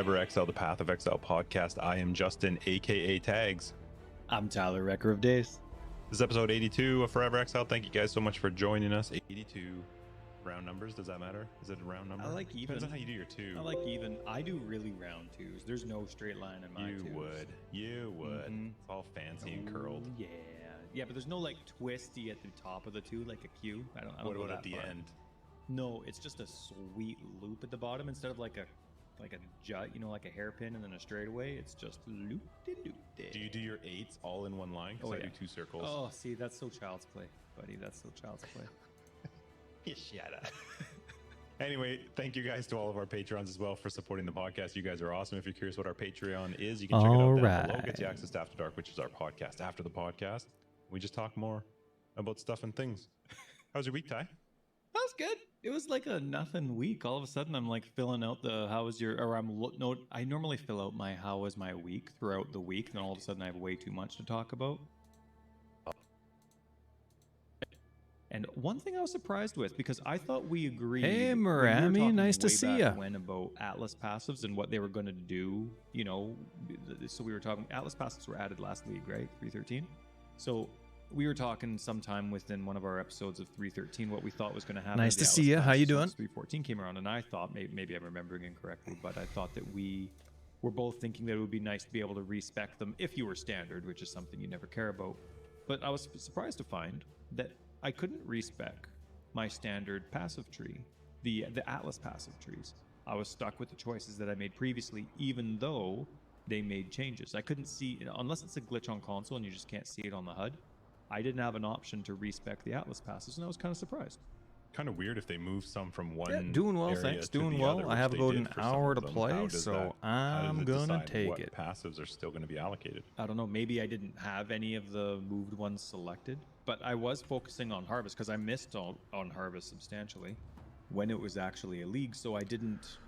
Forever Exile, the Path of Exile podcast. I am Justin, aka Tags. I'm Tyler, Wrecker of Days. This is episode 82 of Forever Exile. Thank you guys so much for joining us. 82 round numbers, does that matter? Is it a round number? I like even. Depends on how you do your two. I like even. I do really round twos. There's no straight line in my twos. You would. It's all fancy and curled. Yeah. Yeah, but there's no like twisty at the top of the two, like a Q. I don't What go about at that the far. end? No, it's just a sweet loop at the bottom instead of like a jut, like a hairpin and then a straightaway. It's just loop-de-loop. Do you do your eights all in one line? Because I do two circles. Oh, see, that's so child's play, buddy. That's so child's play. Shut up. Anyway, thank you guys to all of our patrons as well for supporting the podcast. You guys are awesome. If you're curious what our Patreon is, you can check it out down below. Gets you access to After Dark, which is our podcast after the podcast. We just talk more about stuff and things. How's your week, Ty? That was good. It was like a nothing week. All of a sudden, I'm like filling out the how was your, or I normally fill out my how was my week throughout the week. And then all of a sudden, I have way too much to talk about. And one thing I was surprised with, because I thought we agreed. Hey, Marami, nice to see ya. When about Atlas passives and what they were going to do, So we were talking. Atlas passives were added last league, right? 313. So we were talking sometime within one of our episodes of 313 what we thought was going to happen. Nice to see you. How you doing? 314 came around, and I thought maybe I'm remembering incorrectly, but I thought that we were both thinking that it would be nice to be able to respec them if you were standard, which is something you never care about. But I was surprised to find that I couldn't respec my standard passive tree, the Atlas passive trees. I was stuck with the choices that I made previously, even though they made changes. I couldn't see, unless it's a glitch on console and you just can't see it on the HUD. I didn't have an option to respec the Atlas passes, and I was kind of surprised. Kind of weird if they move some from one doing well, area thanks. to Doing the well. other, I have which about they an did for some hour of to them. play, How does so that- I'm how does it gonna decide take what it. passives are still going to be allocated? I don't know. Maybe I didn't have any of the moved ones selected, but I was focusing on Harvest because I missed on Harvest substantially when it was actually a league. So I didn't.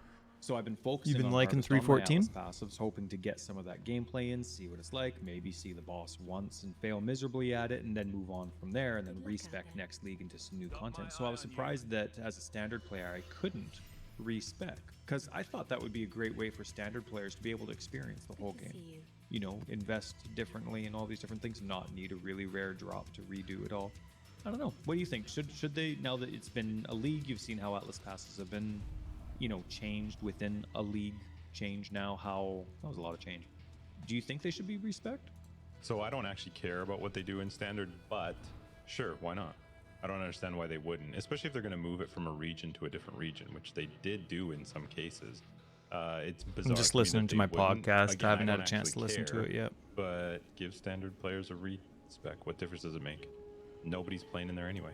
So I've been focusing. You've been on liking Harvest on my 314? Atlas passives, hoping to get some of that gameplay in, see what it's like, maybe see the boss once and fail miserably at it, and then move on from there, and then respec next league into some new content. So I was surprised that as a standard player, I couldn't respec, because I thought that would be a great way for standard players to be able to experience the whole game. Invest differently in all these different things, not need a really rare drop to redo it all. I don't know. What do you think? Should they, now that it's been a league, you've seen how Atlas passes have been, changed within a league change now, that was a lot of change. Do you think they should be respect? So I don't actually care about what they do in standard, but sure, why not? I don't understand why they wouldn't, especially if they're going to move it from a region to a different region, which they did do in some cases. It's bizarre. I'm just to me listening that to they my wouldn't. podcast. Again, I haven't I had a don't chance to actually listen to care, it yet. But give standard players a respec. What difference does it make? Nobody's playing in there anyway.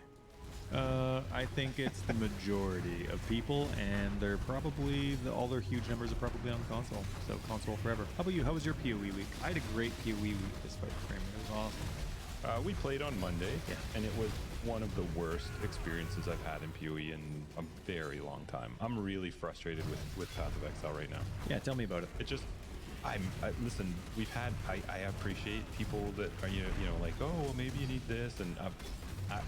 I think it's the majority of people, and they're probably all their huge numbers are probably on console. So console forever. How about you? How was your PoE week? I had a great PoE week despite the framing. It was awesome. We played on Monday, Yeah. and it was one of the worst experiences I've had in PoE in a very long time. I'm really frustrated with Path of Exile right now. Yeah, tell me about it. It just, listen, we've had, I appreciate people that are, like, oh, well, maybe you need this, and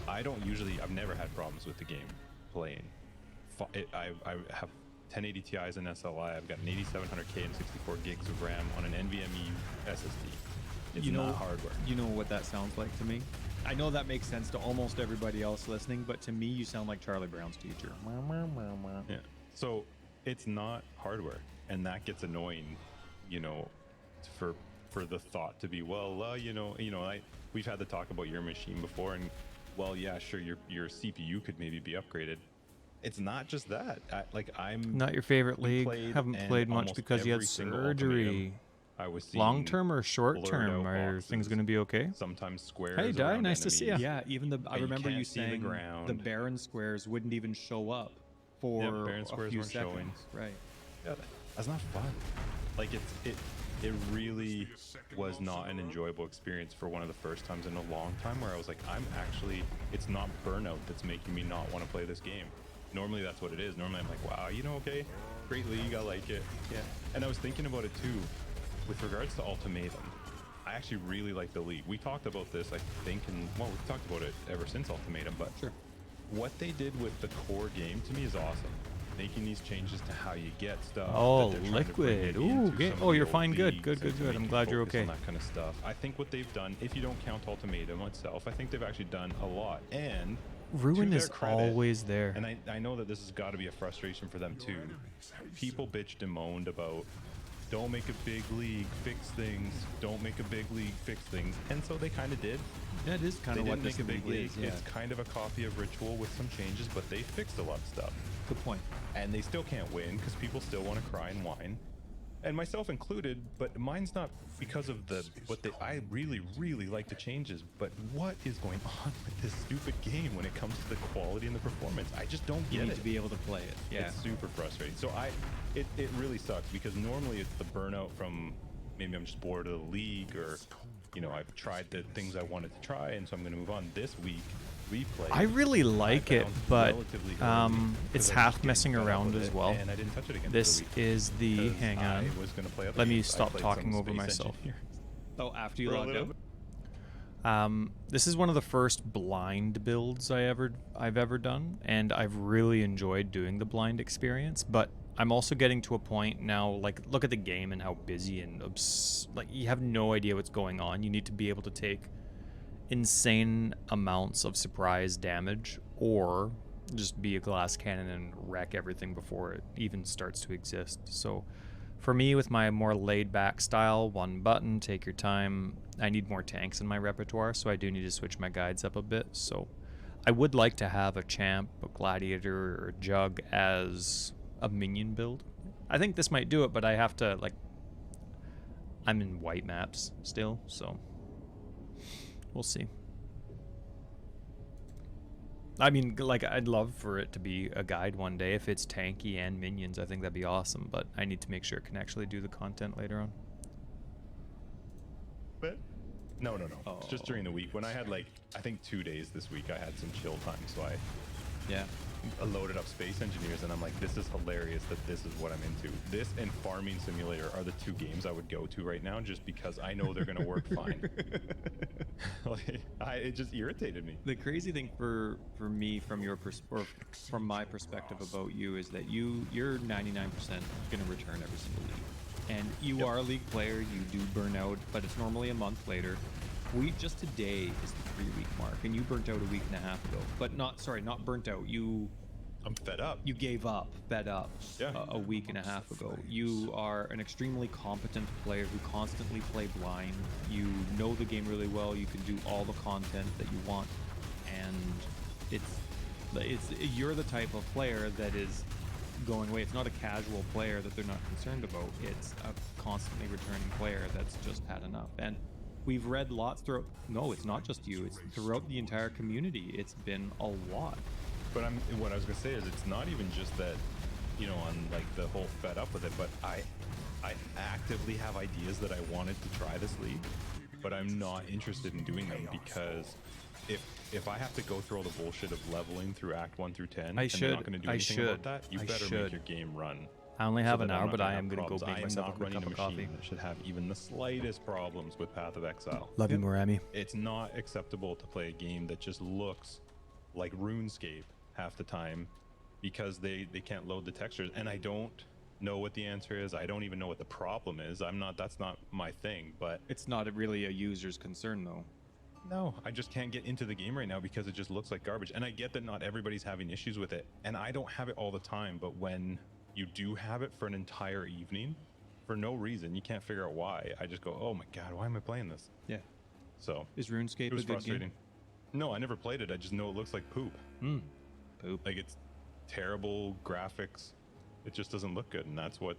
I don't usually, I've never had problems with the game playing. I have 1080 Ti's and SLI, I've got an 8700K and 64 gigs of RAM on an NVMe SSD. It's not hardware. You know what that sounds like to me? I know that makes sense to almost everybody else listening, but to me, you sound like Charlie Brown's teacher. Yeah. So it's not hardware, and that gets annoying, for the thought to be, well, we've had the talk about your machine before, and well, yeah, sure, your CPU could maybe be upgraded. It's not just that. I'm Not your favorite league. Haven't played much because you had surgery. I was seeing Long term or short blurred term? out Are boxes, things going to be okay? sometimes squares. Hey, Di, around nice to see ya. enemies. Yeah, even I And you remember you can't see the saying the ground. barren squares wouldn't even show up for barren a squares few weren't seconds. showing. Right. Yeah, that's not fun. Like it really was not an enjoyable experience for one of the first times in a long time where I was like, it's not burnout that's making me not want to play this game. Normally that's what it is. Normally I'm like, wow, okay, great league, I like it. Yeah. And I was thinking about it too, with regards to Ultimatum. I actually really like the league. We talked about this, I think, we've talked about it ever since Ultimatum, but Sure. what they did with the core game to me is awesome. making these changes to how you get stuff. Oh, that they're trying to bring liquid. you Ooh, into okay. some of Oh, the you're old fine. Good, leagues good, and good, to good. make I'm you glad you're focus okay. on that kind of stuff. I think what they've done, if you don't count Ultimatum itself, I think they've actually done a lot. And Ruin to is their credit, always there. and I know that this has got to be a frustration for them too. People bitched and moaned about, don't make a big league, fix things. Don't make a big league, fix things. And so they kind of did. That is kind They of what didn't this make a big league. is. Yeah. It's kind of a copy of Ritual with some changes, but they fixed a lot of stuff. Good point. And they still can't win because people still want to cry and whine. And myself included, but mine's not because of I really, really like the changes, but what is going on with this stupid game when it comes to the quality and the performance? I just don't You get need it. to be able to play it. Yeah. It's super frustrating. So it really sucks because normally it's the burnout from maybe I'm just bored of the league, or I've tried the things I wanted to try, and so I'm going to move on. This week we play. I really like it, but it's half messing getting fed up around with as it, well. and I didn't touch it again. This is the hang on. I was going to play other Let me games. I stop played talking some over Space myself. Engineer. Oh, after you For a logged little out? This is one of the first blind builds I've ever done, and I've really enjoyed doing the blind experience. But I'm also getting to a point now, like, look at the game and how busy and like, you have no idea what's going on. You need to be able to take insane amounts of surprise damage, or just be a glass cannon and wreck everything before it even starts to exist. So for me, with my more laid-back style, one button, take your time, I need more tanks in my repertoire, so I do need to switch my guides up a bit. So I would like to have a champ, a gladiator, or a jug as a minion build. I think this might do it, but I have to, like, I'm in white maps still, so we'll see. I mean, like, I'd love for it to be a guide one day. If it's tanky and minions, I think that'd be awesome, but I need to make sure it can actually do the content later on. But no. It's just during the week when I had, like, I think 2 days this week I had some chill time, so I loaded up Space Engineers, and I'm like, this is hilarious that this is what I'm into. This and Farming Simulator are the two games I would go to right now, just because I know they're gonna work fine. It just irritated me. The crazy thing for me, from from my perspective about you, is that you're 99% going to return every single league, and you are a league player. You do burn out, but it's normally a month later. Just today is the 3-week mark, and you burnt out a week and a half ago. But not burnt out. I'm fed up. You gave up, fed up a week and a half ago. You are an extremely competent player who constantly play blind. You know the game really well. You can do all the content that you want, and you're the type of player that is going away. It's not a casual player that they're not concerned about. It's a constantly returning player that's just had enough. And we've read lots throughout. No, it's not just you. It's throughout the entire community. It's been a lot. But what I was gonna say is, it's not even just that, on like the whole fed up with it, but I actively have ideas that I wanted to try this league, but I'm not interested in doing them, because if I have to go through all the bullshit of leveling through Act 1 through 10, and they're not gonna do anything about that, you better make your game run. I only have so an that I'm hour, not but gonna I have am going to go problems. make myself a I'm not quick running cup of a coffee. machine that should have even the slightest problems with Path of Exile. Love you, Morami. It's not acceptable to play a game that just looks like RuneScape half the time, because they can't load the textures, and I don't know what the answer is. I don't even know what the problem is. That's not my thing. But It's not really a user's concern, though. no, I just can't get into the game right now because it just looks like garbage. And I get that not everybody's having issues with it, and I don't have it all the time, but when you do have it for an entire evening for no reason, you can't figure out why, I just go, oh my god, why am I playing this? Yeah. So Is RuneScape it was a good frustrating. game? No, I never played it. I just know it looks like poop. Poop. Like, it's terrible graphics. It just doesn't look good, and that's what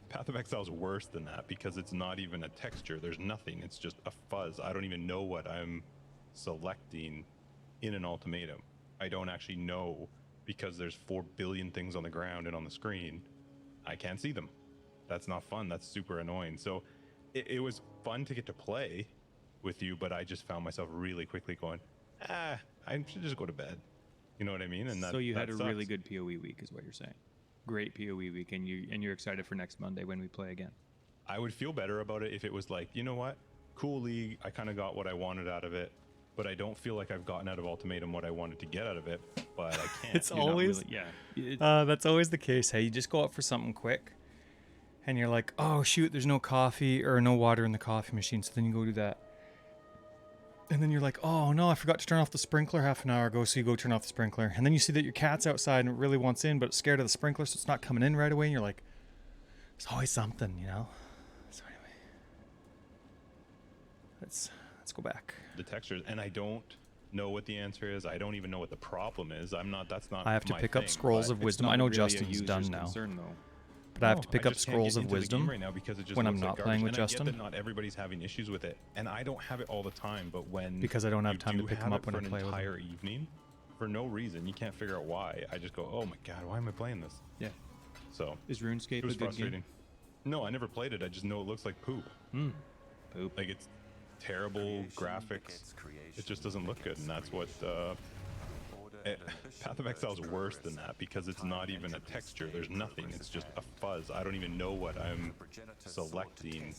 Path of Exile is worse than that, because it's not even a texture. There's nothing. It's just a fuzz. I don't even know what I'm selecting in an ultimatum. I don't actually know, because there's 4 billion things on the ground and on the screen. I can't see them. That's not fun. That's super annoying. So it was fun to get to play with you, but I just found myself really quickly going, I should just go to bed. You know what I mean? And So you had a sucks. really good PoE week, is what you're saying. Great PoE week, and you're excited for next Monday when we play again. I would feel better about it if it was like, you know what? Cool league. I kind of got what I wanted out of it, but I don't feel like I've gotten out of Ultimatum what I wanted to get out of it. But I can't. It's You're not always really- that's always the case. Hey, you just go out for something quick, and you're like, oh shoot, there's no coffee or no water in the coffee machine. So then you go do that, and then you're like, oh no, I forgot to turn off the sprinkler half an hour ago. So you go turn off the sprinkler, and then you see that your cat's outside and it really wants in, but it's scared of the sprinkler, so it's not coming in right away. And you're like, there's always something, you know. So anyway, let's go back. The textures, and I don't know what the answer is. I don't even know what the problem is. That's not. I have to my pick up thing, Scrolls but of It's Wisdom. not I know really a Justin's user's done now, concern, though. but I have to No, pick up just can't Scrolls get of into the game Wisdom right now because it just when I'm looks like not garbage. playing with And I get Justin. that not everybody's having issues with it, and I don't have it all the time. But when Because I don't have you time to do pick 'em have up it when for I an play with 'em. entire evening, for no reason, you can't figure out why. I just go, oh my god, why am I playing this? Yeah. So Is RuneScape it was a good frustrating. game? No, I never played it. I just know it looks like poop. Poop. Like it's terrible graphics. It just doesn't look good, and that's what. Path of Exile is worse than that because it's not even a texture. There's nothing. It's just a fuzz. I don't even know what I'm selecting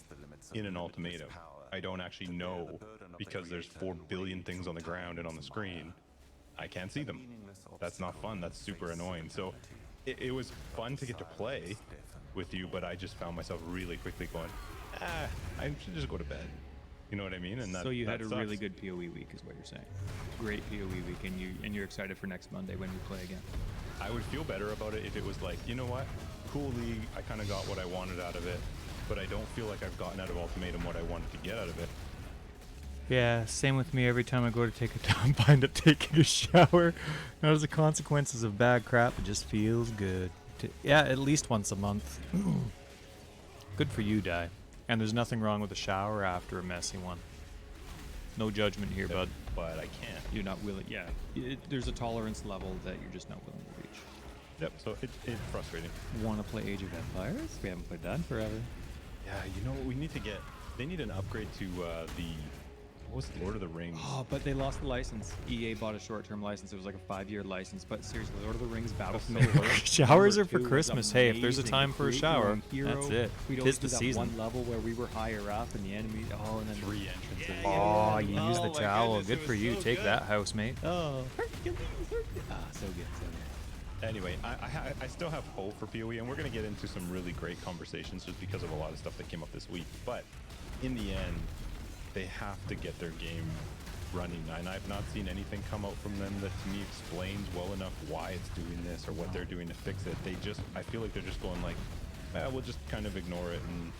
in an ultimatum. I don't actually know because there's 4 billion things on the ground and on the screen. I can't see them. That's not fun. That's super annoying. So it was fun to get to play with you, but I just found myself really quickly going, I should just go to bed. You know what I mean? And that, So you had that a sucks. really good PoE week, is what you're saying. Great PoE week, and you're excited for next Monday when we play again. I would feel better about it if it was like, you know what, cool league, I kind of got what I wanted out of it, but I don't feel like I've gotten out of Ultimatum what I wanted to get out of it. Yeah, same with me. Every time I go to take a dump, I end up taking a shower. Not as the consequences of bad crap, it just feels good. Yeah, at least once a month. Good for you, Di. And there's nothing wrong with a shower after a messy one. No judgment here, bud. But I can't. You're not willing. Yeah. There's a tolerance level that you're just not willing to reach. Yep, so it's frustrating. Want to play Age of Empires? We haven't played that in forever. Yeah, you know what we need to get? They need an upgrade to what was it, Lord of the Rings? Oh, but they lost the license. EA bought a short-term license. It was like a 5-year license. But seriously, Lord of the Rings Battle for Middle Earth. Showers are #2 for was Christmas. Hey, if there's a amazing. time for a Create shower, your own that's hero. it. We'd Tis always the do that season. one level where we were higher up and the enemy. Oh, and then 3 entrances. Oh, you Oh use the my towel. goodness, Good it for was you. so Take good. that, housemate. Oh, Hercules. Ah, so good, so good. Anyway, I still have hope for PoE, and we're going to get into some really great conversations just because of a lot of stuff that came up this week. But in the end, they have to get their game running, and I've not seen anything come out from them that to me explains well enough why it's doing this or what they're doing to fix it. I feel like they're just going like, we'll just kind of ignore it, and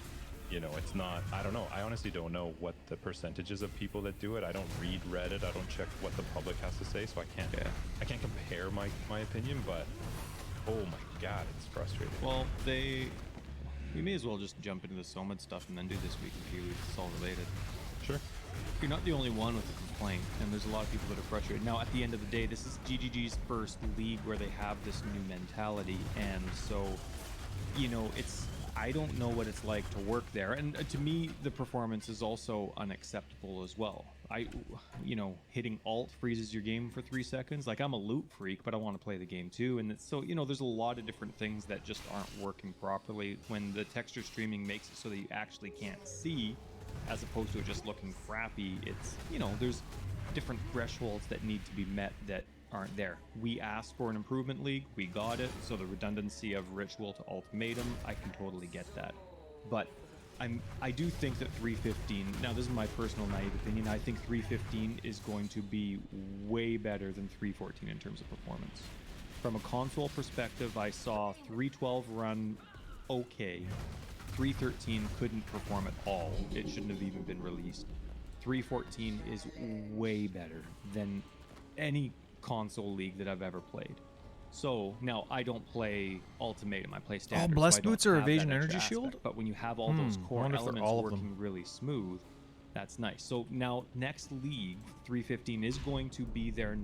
you know, it's not, I don't know. I honestly don't know what the percentages of people that do it. I don't read Reddit. I don't check what the public has to say, so I can't compare my opinion, but oh my god, it's frustrating. Well, we may as well just jump into the Somad stuff and then do this week in PoE. It's all related. Sure. You're not the only one with a complaint, and there's a lot of people that are frustrated. Now, at the end of the day, this is GGG's first league where they have this new mentality, and so, you know, I don't know what it's like to work there, and to me, the performance is also unacceptable as well. Hitting Alt freezes your game for 3 seconds. Like, I'm a loot freak, but I want to play the game too, and so, there's a lot of different things that just aren't working properly when the texture streaming makes it so that you actually can't see, as opposed to it just looking crappy. It's, there's different thresholds that need to be met that aren't there. We asked for an improvement league, we got it, so the redundancy of Ritual to Ultimatum, I can totally get that. But I do think that 315, now this is my personal naive opinion, I think 315 is going to be way better than 314 in terms of performance. From a console perspective, I saw 312 run okay. 313 couldn't perform at all. It shouldn't have even been released. 314 is way better than any console league that I've ever played. So now I don't play Ultimatum, I play Standard. Blessed so I don't Boots or have that Evasion extra Energy Shield? aspect. But when you have all those I core wonder if they're elements all of them. working really smooth, that's nice. So now next league, 315 is going to be their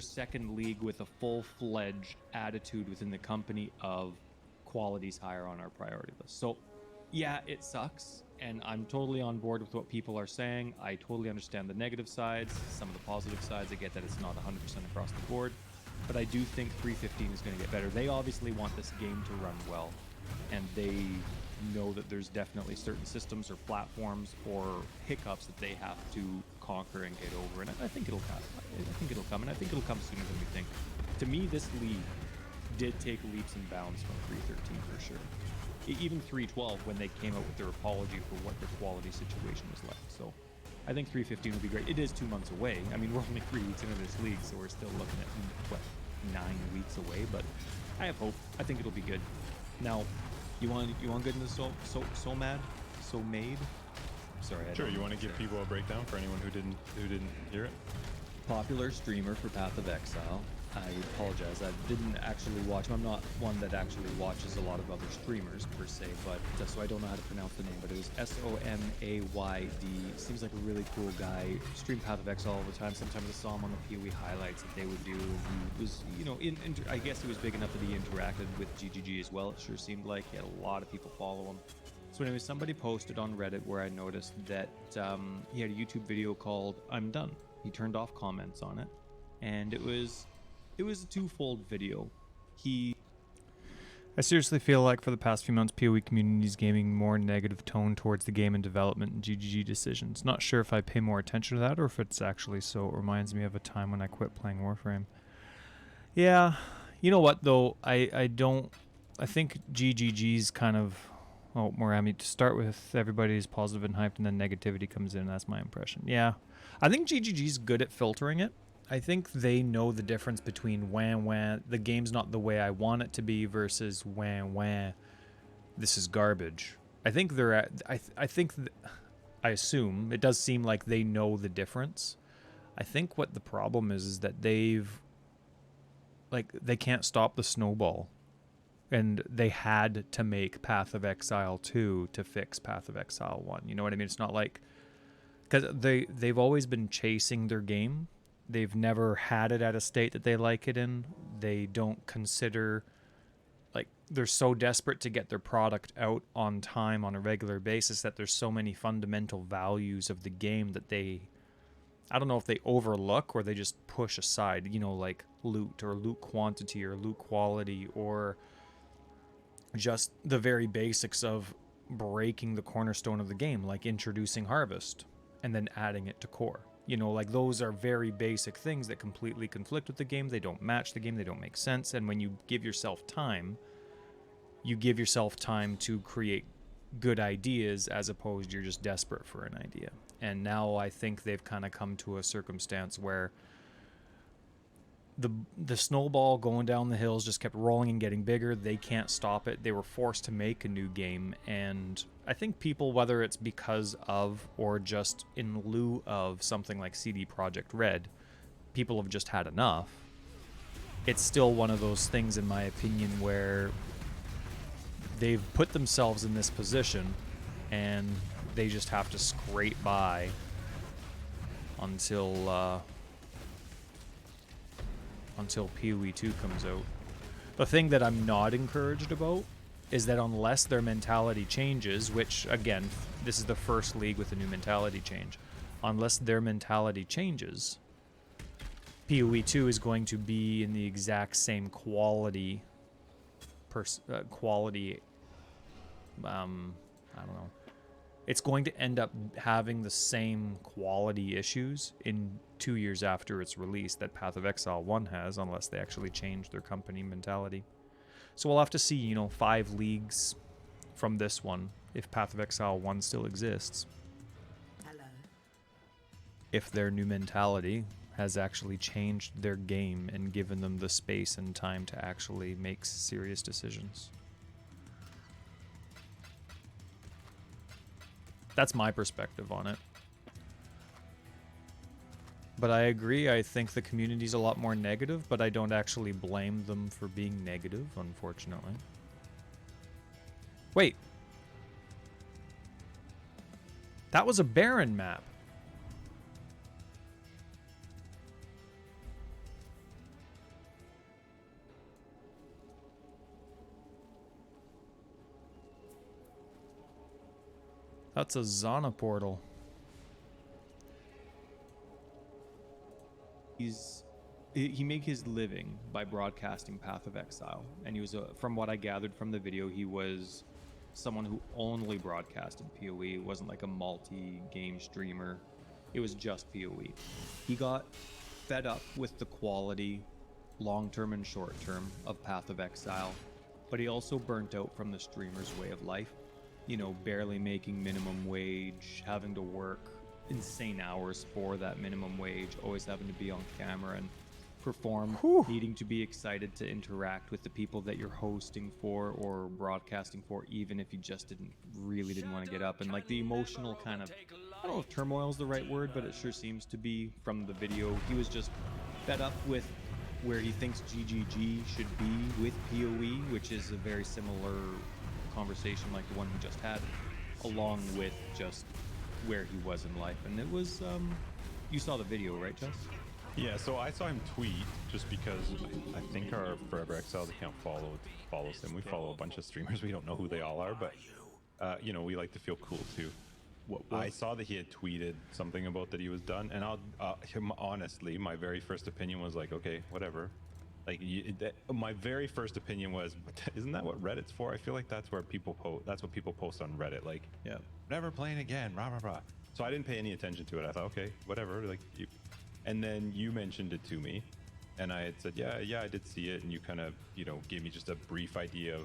second league with a full-fledged attitude within the company of quality's higher on our priority list. So yeah, it sucks, and I'm totally on board with what people are saying. I totally understand the negative sides, some of the positive sides. I get that it's not 100% across the board, but I do think 315 is going to get better. They obviously want this game to run well, and they know that there's definitely certain systems or platforms or hiccups that they have to conquer and get over. And I think it'll come. I think it'll come, and I think it'll come sooner than we think. To me, this league did take leaps and bounds from 313 for sure. Even 312 when they came out with their apology for what their quality situation was like. So I think 315 will be great. It is 2 months away. I mean, we're only 3 weeks into this league, so we're still looking at, what, 9 weeks away. But I have hope. I think it'll be good. Now, you want good into so made? Sorry. Sure. You want to give people a breakdown for anyone who didn't hear it? Popular streamer for Path of Exile. I apologize. I didn't actually watch him. I'm not one that actually watches a lot of other streamers per se, but so I don't know how to pronounce the name. But it was Somayd. Seems like a really cool guy. Stream Path of Exile all the time. Sometimes I saw him on the PoE highlights that they would do. He was, I guess he was big enough that he interacted with GGG as well. It sure seemed like he had a lot of people follow him. So anyway, somebody posted on Reddit where I noticed that he had a YouTube video called "I'm Done." He turned off comments on it, and it was a twofold video. I seriously feel like for the past few months, PoE community is gaining more negative tone towards the game and development and GGG decisions. Not sure if I pay more attention to that or if it's actually so. It reminds me of a time when I quit playing Warframe. Yeah, you know what though? I think GGG's kind of... Oh, Morami, to start with, everybody's positive and hyped, and then negativity comes in. That's my impression. Yeah. I think GGG's good at filtering it. I think they know the difference between wah, the game's not the way I want it to be, versus wah, this is garbage. I think they're at... I assume, it does seem like they know the difference. I think what the problem is that they can't stop the snowball. And they had to make Path of Exile 2 to fix Path of Exile 1. You know what I mean? It's not like... Because they've always been chasing their game. They've never had it at a state that they like it in. They don't consider... Like, they're so desperate to get their product out on time on a regular basis that there's so many fundamental values of the game that they... I don't know if they overlook or they just push aside. You know, like loot or loot quantity or loot quality or... just the very basics of breaking the cornerstone of the game, like introducing harvest and then adding it to core. You know, like those are very basic things that completely conflict with the game. They don't match the game. They don't make sense. And when you give yourself time, you give yourself time to create good ideas as opposed to you're just desperate for an idea. And now I think they've kind of come to a circumstance where the snowball going down the hills just kept rolling and getting bigger. They can't stop it. They were forced to make a new game, and I think people, whether it's because of or just in lieu of something like CD Projekt Red, people have just had enough. It's still one of those things, in my opinion, where they've put themselves in this position and they just have to scrape by until PoE 2 comes out. The thing that I'm not encouraged about is that unless their mentality changes, which, again, this is the first league with a new mentality change, unless their mentality changes, PoE 2 is going to be in the exact same quality, I don't know. It's going to end up having the same quality issues in 2 years after its release that Path of Exile 1 has, unless they actually change their company mentality. So we'll have to see, 5 leagues from this one, if Path of Exile 1 still exists. Hello. If their new mentality has actually changed their game and given them the space and time to actually make serious decisions. That's my perspective on it. But I agree, I think the community's a lot more negative, but I don't actually blame them for being negative, unfortunately. Wait. That was a Baron map. That's a Zana portal. He made his living by broadcasting Path of Exile, and he was from what I gathered from the video, he was someone who only broadcasted PoE. Wasn't like a multi-game streamer. it was just PoE. He got fed up with the quality, long-term and short-term, of Path of Exile, but he also burnt out from the streamer's way of life. You know, barely making minimum wage, having to work insane hours for that minimum wage, always having to be on camera and perform, needing to be excited to interact with the people that you're hosting for or broadcasting for, even if you just didn't want to get up. And like the emotional kind of, I don't know if turmoil is the right word, but it sure seems to be from the video. He was just fed up with where he thinks GGG should be with PoE, which is a very similar conversation like the one we just had, along with just where he was in life. And it was, you saw the video, right, Jess? Yeah, so I saw him tweet just because I think our Forever Exiled account follows him. We follow a bunch of streamers. We don't know who they all are, but you know, we like to feel cool too. I saw that he had tweeted something about that he was done, and honestly, my very first opinion was like, okay, whatever. Like, my very first opinion was, isn't that what Reddit's for? I feel like that's where people post. That's what people post on Reddit. Like, yeah, never playing again, rah rah rah. So I didn't pay any attention to it. I thought, okay, whatever. Like, and then you mentioned it to me, and I had said, yeah, I did see it, and you kind of, you know, gave me just a brief idea of,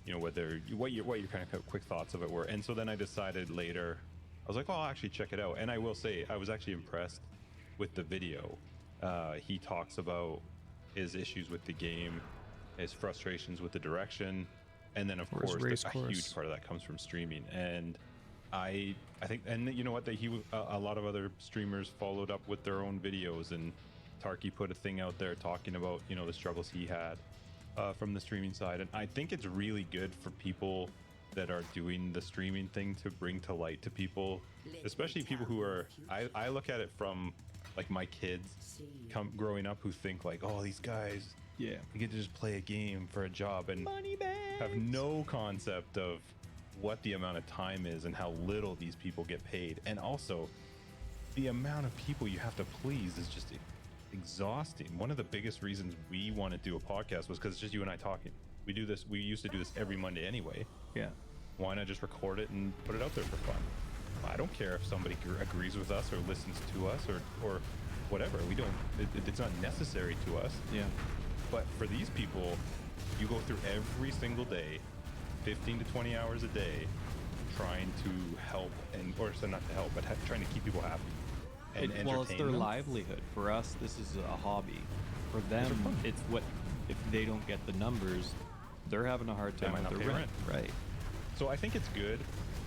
you know, what your kind of quick thoughts of it were. And so then I decided later, I was like, well, I'll actually check it out. And I will say, I was actually impressed with the video. He talks about his issues with the game, his frustrations with the direction, and then of course a huge part of that comes from streaming. And I think, and you know what, that a lot of other streamers followed up with their own videos, and Tarky put a thing out there talking about, you know, the struggles he had from the streaming side. And I think it's really good for people that are doing the streaming thing to bring to light to people, especially people who are, I look at it from like my kids growing up who think like, oh, these guys, yeah, you get to just play a game for a job and have no concept of what the amount of time is and how little these people get paid. And also the amount of people you have to please is just exhausting. One of the biggest reasons we want to do a podcast was because it's just you and I talking. We used to do this every Monday anyway. Yeah. Why not just record it and put it out there for fun? I don't care if somebody agrees with us or listens to us or whatever. We don't, it's not necessary to us. Yeah. But for these people, you go through every single day, 15 to 20 hours a day, trying to help, or so not to help, but trying to keep people happy and entertain well, it's their them. livelihood. For us, this is a hobby. For them, it's what, if they don't get the numbers, they're having a hard time with their rent. Right. So I think it's good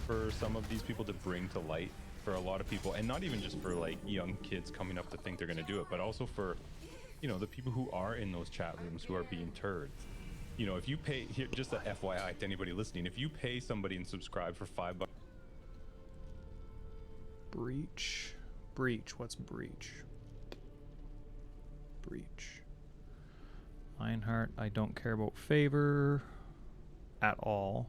for some of these people to bring to light for a lot of people, and not even just for like young kids coming up to think they're going to do it, but also for, you know, the people who are in those chat rooms who are being turds. You know, if you pay, here, just a FYI to anybody listening, if you pay somebody and subscribe for $5. Breach. What's breach? Lionheart. I don't care about favor at all.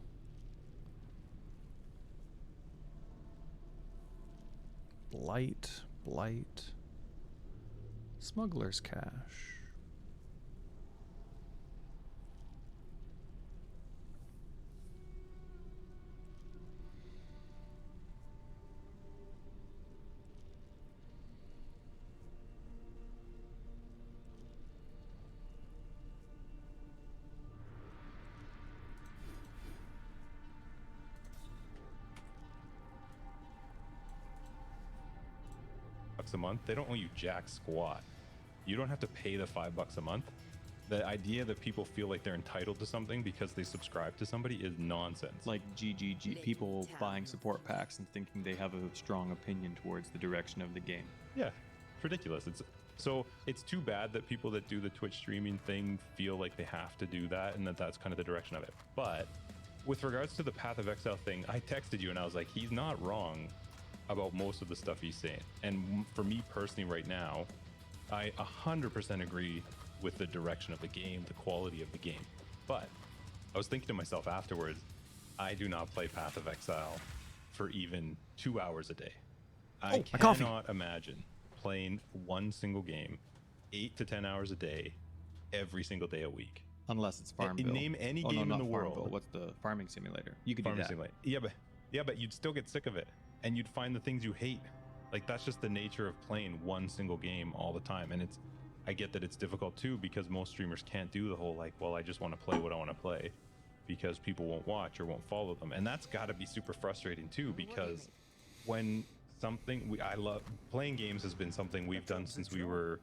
Blight. Smuggler's Cash. A month, they don't owe you jack squat. You don't have to pay the $5 a month. The idea that people feel like they're entitled to something because they subscribe to somebody is nonsense. Like GGG, people buying support packs and thinking they have a strong opinion towards the direction of the game. Yeah, it's ridiculous. It's too bad that people that do the Twitch streaming thing feel like they have to do that, and that's kind of the direction of it. But with regards to the Path of Exile thing, I texted you and I was like, he's not wrong about most of the stuff he's saying. And for me personally right now, I 100% agree with the direction of the game, the quality of the game. But I was thinking to myself afterwards, I do not play Path of Exile for even 2 hours a day. I cannot imagine playing one single game 8 to 10 hours a day, every single day a week. Unless it's Farmville. Name any game in the world. What's the farming simulator? You could do that. Yeah, but you'd still get sick of it. And you'd find the things you hate. Like that's just the nature of playing one single game all the time. And I get that it's difficult too, because most streamers can't do the whole like, well, I just want to play what I want to play, because people won't watch or won't follow them. And that's got to be super frustrating too, because when something I love playing games has been something we've done since we were,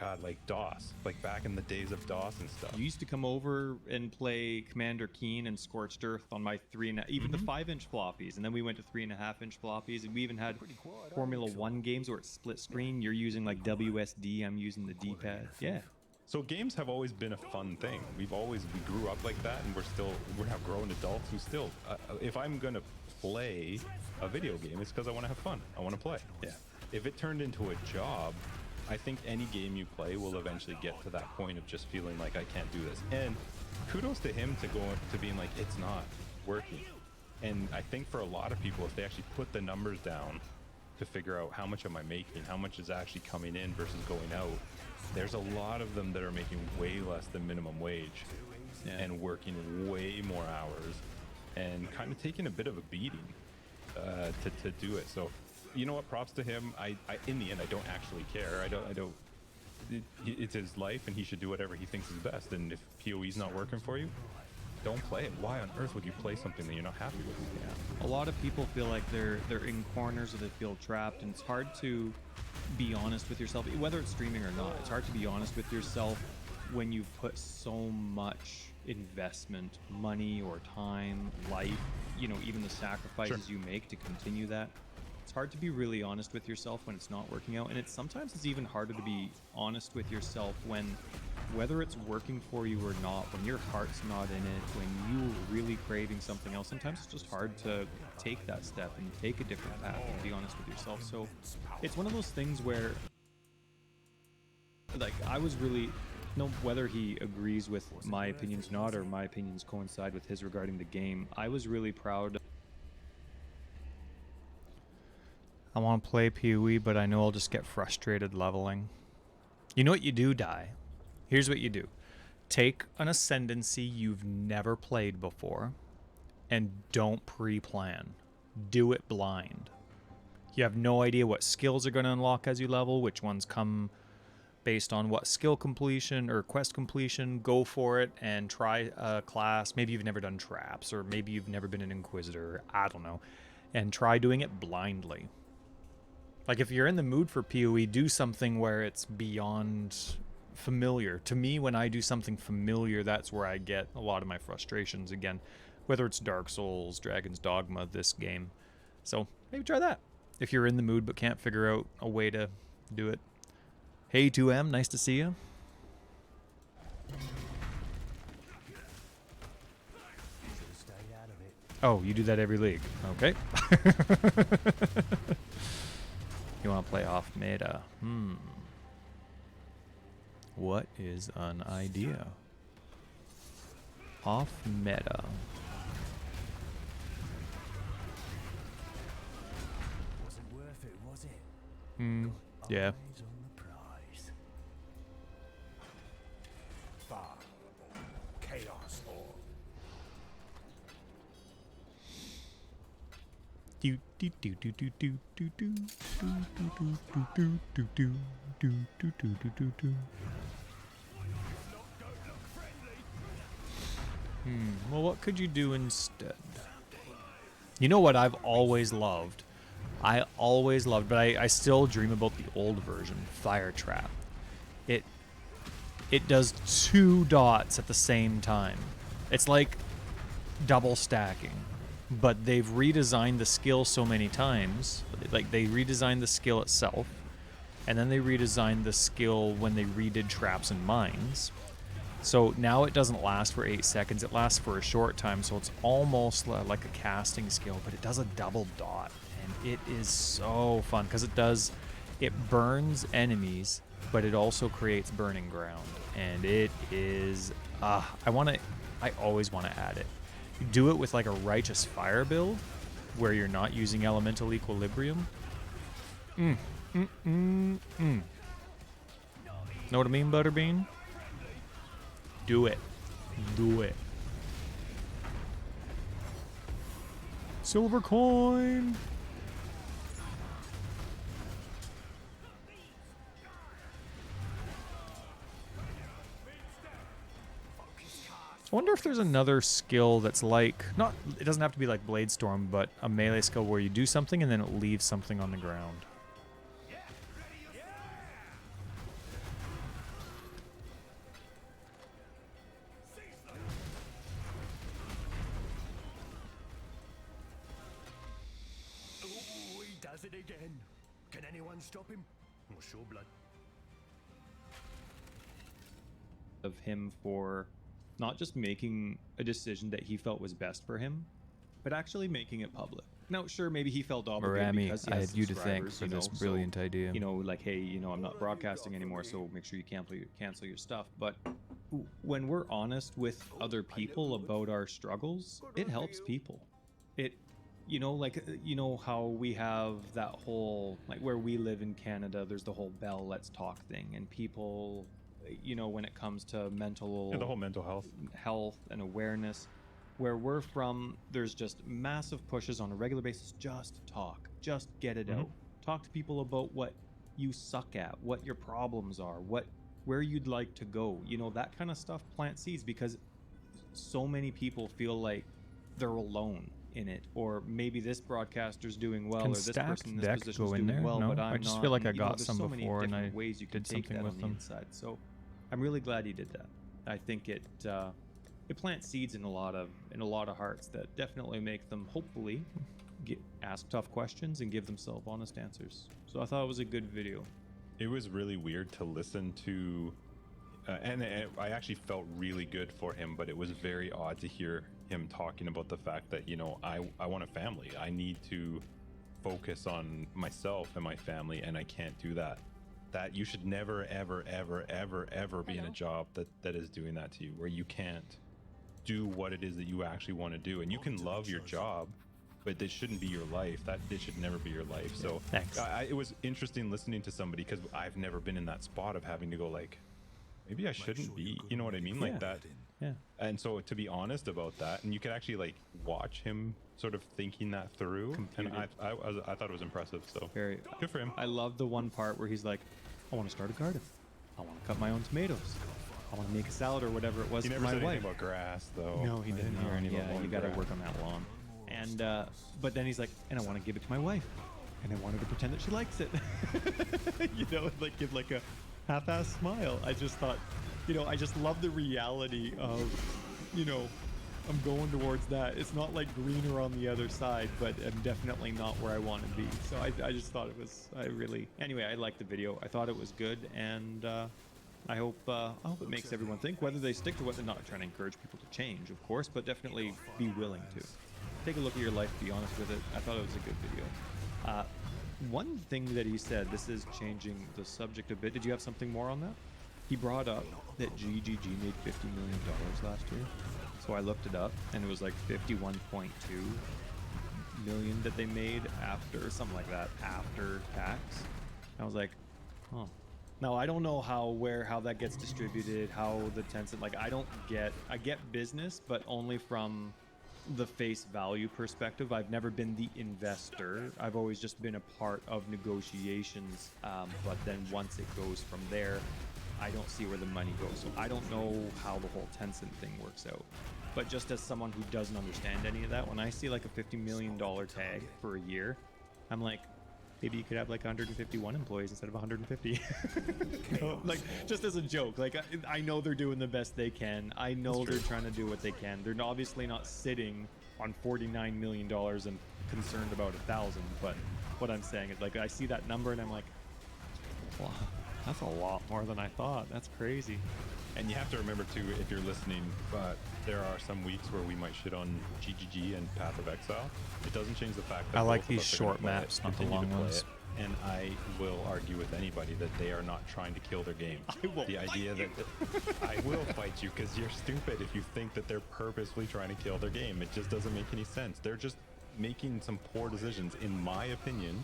God, like DOS, like back in the days of DOS and stuff. You used to come over and play Commander Keen and Scorched Earth on my even the 5-inch floppies, and then we went to 3.5-inch floppies, and we even had Formula One games where it's split screen. You're using like WSD, I'm using the D-pad. Yeah. So games have always been a fun thing. We grew up like that, and we're now grown adults who still, if I'm gonna play a video game, it's because I want to have fun. I want to play. Yeah. If it turned into a job, I think any game you play will eventually get to that point of just feeling like I can't do this. And kudos to him to go to being like, it's not working. And I think for a lot of people, if they actually put the numbers down to figure out how much am I making, how much is actually coming in versus going out, there's a lot of them that are making way less than minimum wage and working way more hours and kind of taking a bit of a beating to do it. So, you know what? Props to him. I in the end, I don't actually care. I don't. It's his life, and he should do whatever he thinks is best. And if PoE's not working for you, don't play it. Why on earth would you play something that you're not happy with? Yeah. A lot of people feel like they're in corners or they feel trapped, and it's hard to be honest with yourself, whether it's streaming or not. It's hard to be honest with yourself when you've put so much investment, money or time, life, you know, even the sacrifices you make to continue that. It's hard to be really honest with yourself when it's not working out, and sometimes it's even harder to be honest with yourself when, whether it's working for you or not, when your heart's not in it, when you're really craving something else, sometimes it's just hard to take that step and take a different path and be honest with yourself. So it's one of those things where, like, I was really, whether he agrees with my opinions or not, or my opinions coincide with his regarding the game, I was really proud. I want to play PoE, but I know I'll just get frustrated leveling. You know what you do, Die? Here's what you do. Take an ascendancy you've never played before and don't pre-plan. Do it blind. You have no idea what skills are going to unlock as you level, which ones come based on what skill completion or quest completion. Go for it and try a class. Maybe you've never done traps, or maybe you've never been an inquisitor. I don't know. And try doing it blindly. Like, if you're in the mood for PoE, do something where it's beyond familiar. To me, when I do something familiar, that's where I get a lot of my frustrations again, whether it's Dark Souls, Dragon's Dogma, this game. So maybe try that if you're in the mood but can't figure out a way to do it. Hey 2M, nice to see you. Oh, you do that every league. Okay. You want to play off meta? What is an idea? Off meta. Wasn't worth it, was it? Yeah. Eyes on the prize. Fire, chaos orb. Do do do do do do do do do do do do do do do do do do do. Well, what could you do instead? You know what I've always loved? I always loved, but I still dream about the old version, Fire Trap. It does 2 dots at the same time. It's like double stacking. But they've redesigned the skill so many times. Like, they redesigned the skill itself, and then they redesigned the skill when they redid traps and mines. So now it doesn't last for 8 seconds, it lasts for a short time, so it's almost like a casting skill, but it does a double dot, and it is so fun, because it burns enemies, but it also creates burning ground, and it is, I always want to add it. Do it with like a Righteous Fire build, where you're not using Elemental Equilibrium. Know what I mean, Butterbean? Do it. Do it. Silver coin! I wonder if there's another skill that's like, not, it doesn't have to be like Blade Storm, but a melee skill where you do something and then it leaves something on the ground. Oh, he does it again. Can anyone stop him? We'll show blood. Of him for not just making a decision that he felt was best for him, but actually making it public. Now, sure, maybe he felt obligated Marami, because he I has have you to thank subscribers, for you know, this so, brilliant idea. You know, like, hey, you know, I'm not broadcasting anymore, so make sure you cancel your stuff. But when we're honest with other people about our struggles, it helps people. It, you know, like, you know how we have that whole, like, where we live in Canada, there's the whole Bell Let's Talk thing, and people, you know, when it comes to mental Yeah, the whole mental health and awareness, where we're from, there's just massive pushes on a regular basis. Just talk, just get it out. Talk to people about what you suck at, what your problems are, where you'd like to go. You know, that kind of stuff plant seeds, because so many people feel like they're alone in it, or maybe this broadcaster's doing well, Can or this stacked person in this deck position's go in doing there? well, No? but I'm I just not. feel like I And, you know, got there's some so many before and different I ways you can did take something that with on the them. inside. So I'm really glad he did that. I think it plants seeds in a lot of hearts that definitely make them hopefully ask tough questions and give themselves honest answers. So I thought it was a good video. It was really weird to listen to, and I actually felt really good for him, but it was very odd to hear him talking about the fact that, you know, I want a family. I need to focus on myself and my family, and I can't do that. That you should never, ever, ever, ever, ever be in a job that is doing that to you, where you can't do what it is that you actually want to do. And you can love your job, but this shouldn't be your life. That this should never be your life. So Thanks. it was interesting listening to somebody, because I've never been in that spot of having to go like, maybe I shouldn't be, you know what I mean? Like that. Yeah. And so to be honest about that, and you could actually like watch him sort of thinking that through. And I thought it was impressive. So Very good for him. I love the one part where he's like, I want to start a garden. I want to cut my own tomatoes. I want to make a salad, or whatever it was He for never my said wife. anything about grass, though. No, he I didn't. hear anything about Yeah, you got to grass. work on that lawn. And but then he's like, and I want to give it to my wife, and I want her to pretend that she likes it. You know, like give like a half-ass smile. I just thought, you know, I just love the reality of, you know, I'm going towards that. It's not like greener on the other side, but I'm definitely not where I want to be. So I just thought it was, anyway, I liked the video. I thought it was good, and I hope it makes everyone think, whether they stick to what they're not trying to encourage people to change, of course, but definitely be willing to. Take a look at your life, be honest with it. I thought it was a good video. One thing that he said, this is changing the subject a bit. Did you have something more on that? He brought up that GGG made $50 million last year. So I looked it up, and it was like 51.2 million that they made after, something like that, after tax. I was like, huh. Now I don't know how that gets distributed, how the Tencent, like I get business, but only from the face value perspective. I've never been the investor. I've always just been a part of negotiations. But then once it goes from there, I don't see where the money goes. So I don't know how the whole Tencent thing works out. But just as someone who doesn't understand any of that, when I see like a $50 million tag for a year, I'm like, maybe you could have like 151 employees instead of 150. You know, like just as a joke. Like I know they're doing the best they can. I know they're trying to do what they can. They're obviously not sitting on $49 million and concerned about 1,000. But what I'm saying is, like, I see that number and I'm like, wow, that's a lot more than I thought. That's crazy. And you have to remember too, if you're listening, but there are some weeks where we might shit on GGG and Path of Exile. It doesn't change the fact that I like both of these us are gonna short play it, maps, not the continue long to play ones. it, and I will argue with anybody that they are not trying to kill their game. The idea that I will fight you because you're stupid if you think that they're purposely trying to kill their game. It just doesn't make any sense. They're just making some poor decisions. In my opinion,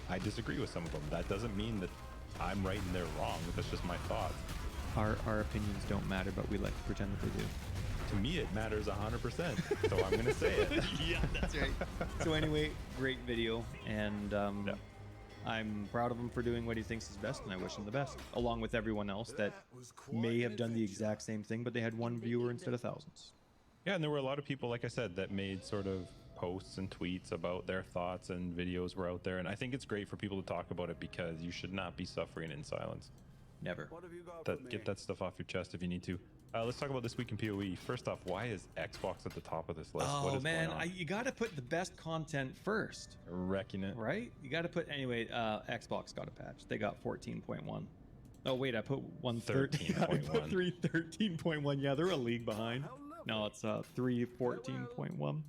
I disagree with some of them. That doesn't mean that I'm right and they're wrong. That's just my thoughts. Our opinions don't matter, but we like to pretend that they do. To me, it matters 100%. So I'm going to say it. Yeah, that's right. So anyway, great video, and I'm proud of him for doing what he thinks is best, and I wish him the best, along with everyone else that may have done the exact same thing, but they had one viewer instead of thousands. Yeah, and there were a lot of people, like I said, that made sort of posts and tweets about their thoughts, and videos were out there. And I think it's great for people to talk about it because you should not be suffering in silence. Never. What have you got for me? Get that stuff off your chest if you need to. Let's talk about this week in PoE. First off, why is Xbox at the top of this list? What Oh is man, going on? you got to put the best content first, Wrecking it. right? You got to put anyway. Xbox got a patch. They got 14.1. Oh wait, I put 113. I put 313.1. Yeah, they're a league behind. No, it's 314.1.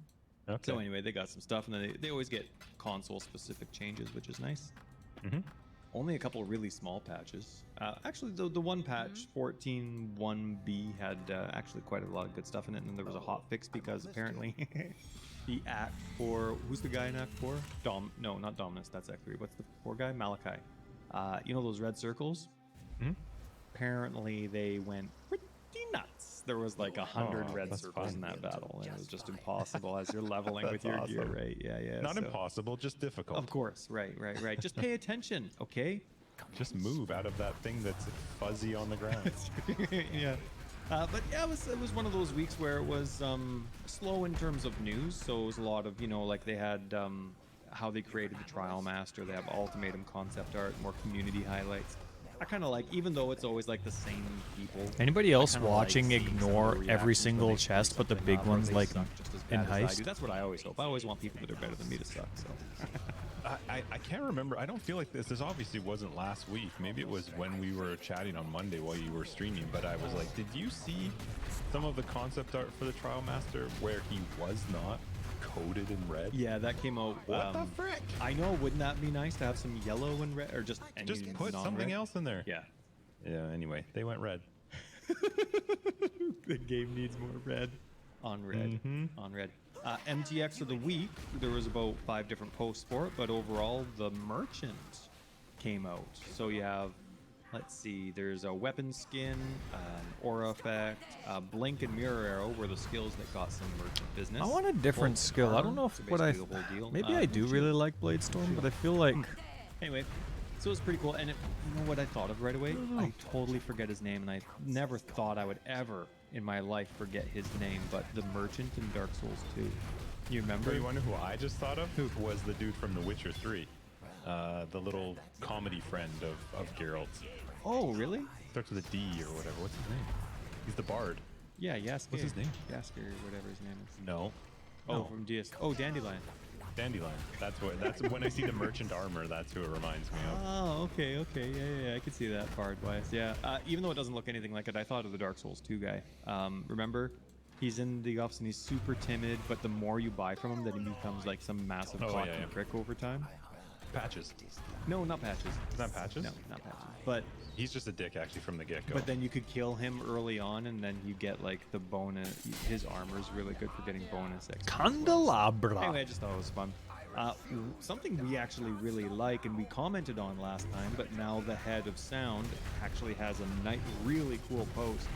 Okay. So anyway, they got some stuff, and then they always get console-specific changes, which is nice. Mhm. Only a couple of really small patches. Actually, the one patch, 14.1b, had actually quite a lot of good stuff in it, and then there was a hot fix because apparently the Act 4... Who's the guy in Act 4? No, not Dominus, that's Act 3. What's the 4 guy? Malachi. You know those red circles? Hmm? Apparently they went pretty nuts. There was like 100 red that's circles fun. in that battle, and it was just impossible as you're leveling with your gear, awesome. right? Yeah. Not so- impossible, just difficult. Of course, right. Just pay attention, okay? Just move out of that thing that's fuzzy on the ground. Yeah. But yeah, it was one of those weeks where it was slow in terms of news. So it was a lot of, like they had how they created the Trial Master. They have Ultimatum concept art, more community highlights. I kind of like, even though it's always like the same people. Anybody else I kinda watching like seeing some of ignore the every reactions when single they chest screw but the something big up, or ones they like suck just as in bad as I Heist? do. That's what I always hope. I always want people that are better than me to suck. So. I can't remember. I don't feel like this obviously wasn't last week. Maybe it was when we were chatting on Monday while you were streaming. But I was like, did you see some of the concept art for the Trial Master where he was not coated in red? Yeah, that came out. What the frick? I know. Wouldn't that be nice to have some yellow and red, or just any Just put non-red? something else in there. Yeah. Yeah. Anyway, they went red. The game needs more red. On red. On red. MTX of the week, there was about 5 different posts for it, but overall, the merchant came out. So you have, let's see, there's a weapon skin, aura effect, blink and mirror arrow were the skills that got some merchant business. I want a different Bolt skill. I arm, don't know if so what I... basically the whole deal. Maybe I do really like Bladestorm, but I feel like... Anyway, so it was pretty cool. And you know what I thought of right away? I totally forget his name, and I never thought I would ever in my life forget his name, but the merchant in Dark Souls 2. You remember? You wonder who I just thought of? Who was the dude from The Witcher 3? The little comedy friend of Geralt's. Oh, really? Starts with a D or whatever. What's his name? He's the bard. Yeah, Yasker. What's his name? Yasker, whatever his name is. No. Oh, No. from DS. Oh, Dandelion. Dandelion. That's when I see the merchant armor, that's who it reminds me of. Oh, okay. Yeah, I could see that bard-wise. Yeah, even though it doesn't look anything like it, I thought of the Dark Souls 2 guy. Remember? He's in the office and he's super timid, but the more you buy from him, then he becomes like some massive clock and prick over time. Patches. No, not patches. Is that Patches? No, not patches. But He's just a dick actually from the get-go. But then you could kill him early on, and then you get like the bonus. His armor is really good for getting bonus XP. Candelabra. Anyway, I just thought it was fun. Something we actually really like, and we commented on last time, but now the head of sound actually has a really cool post.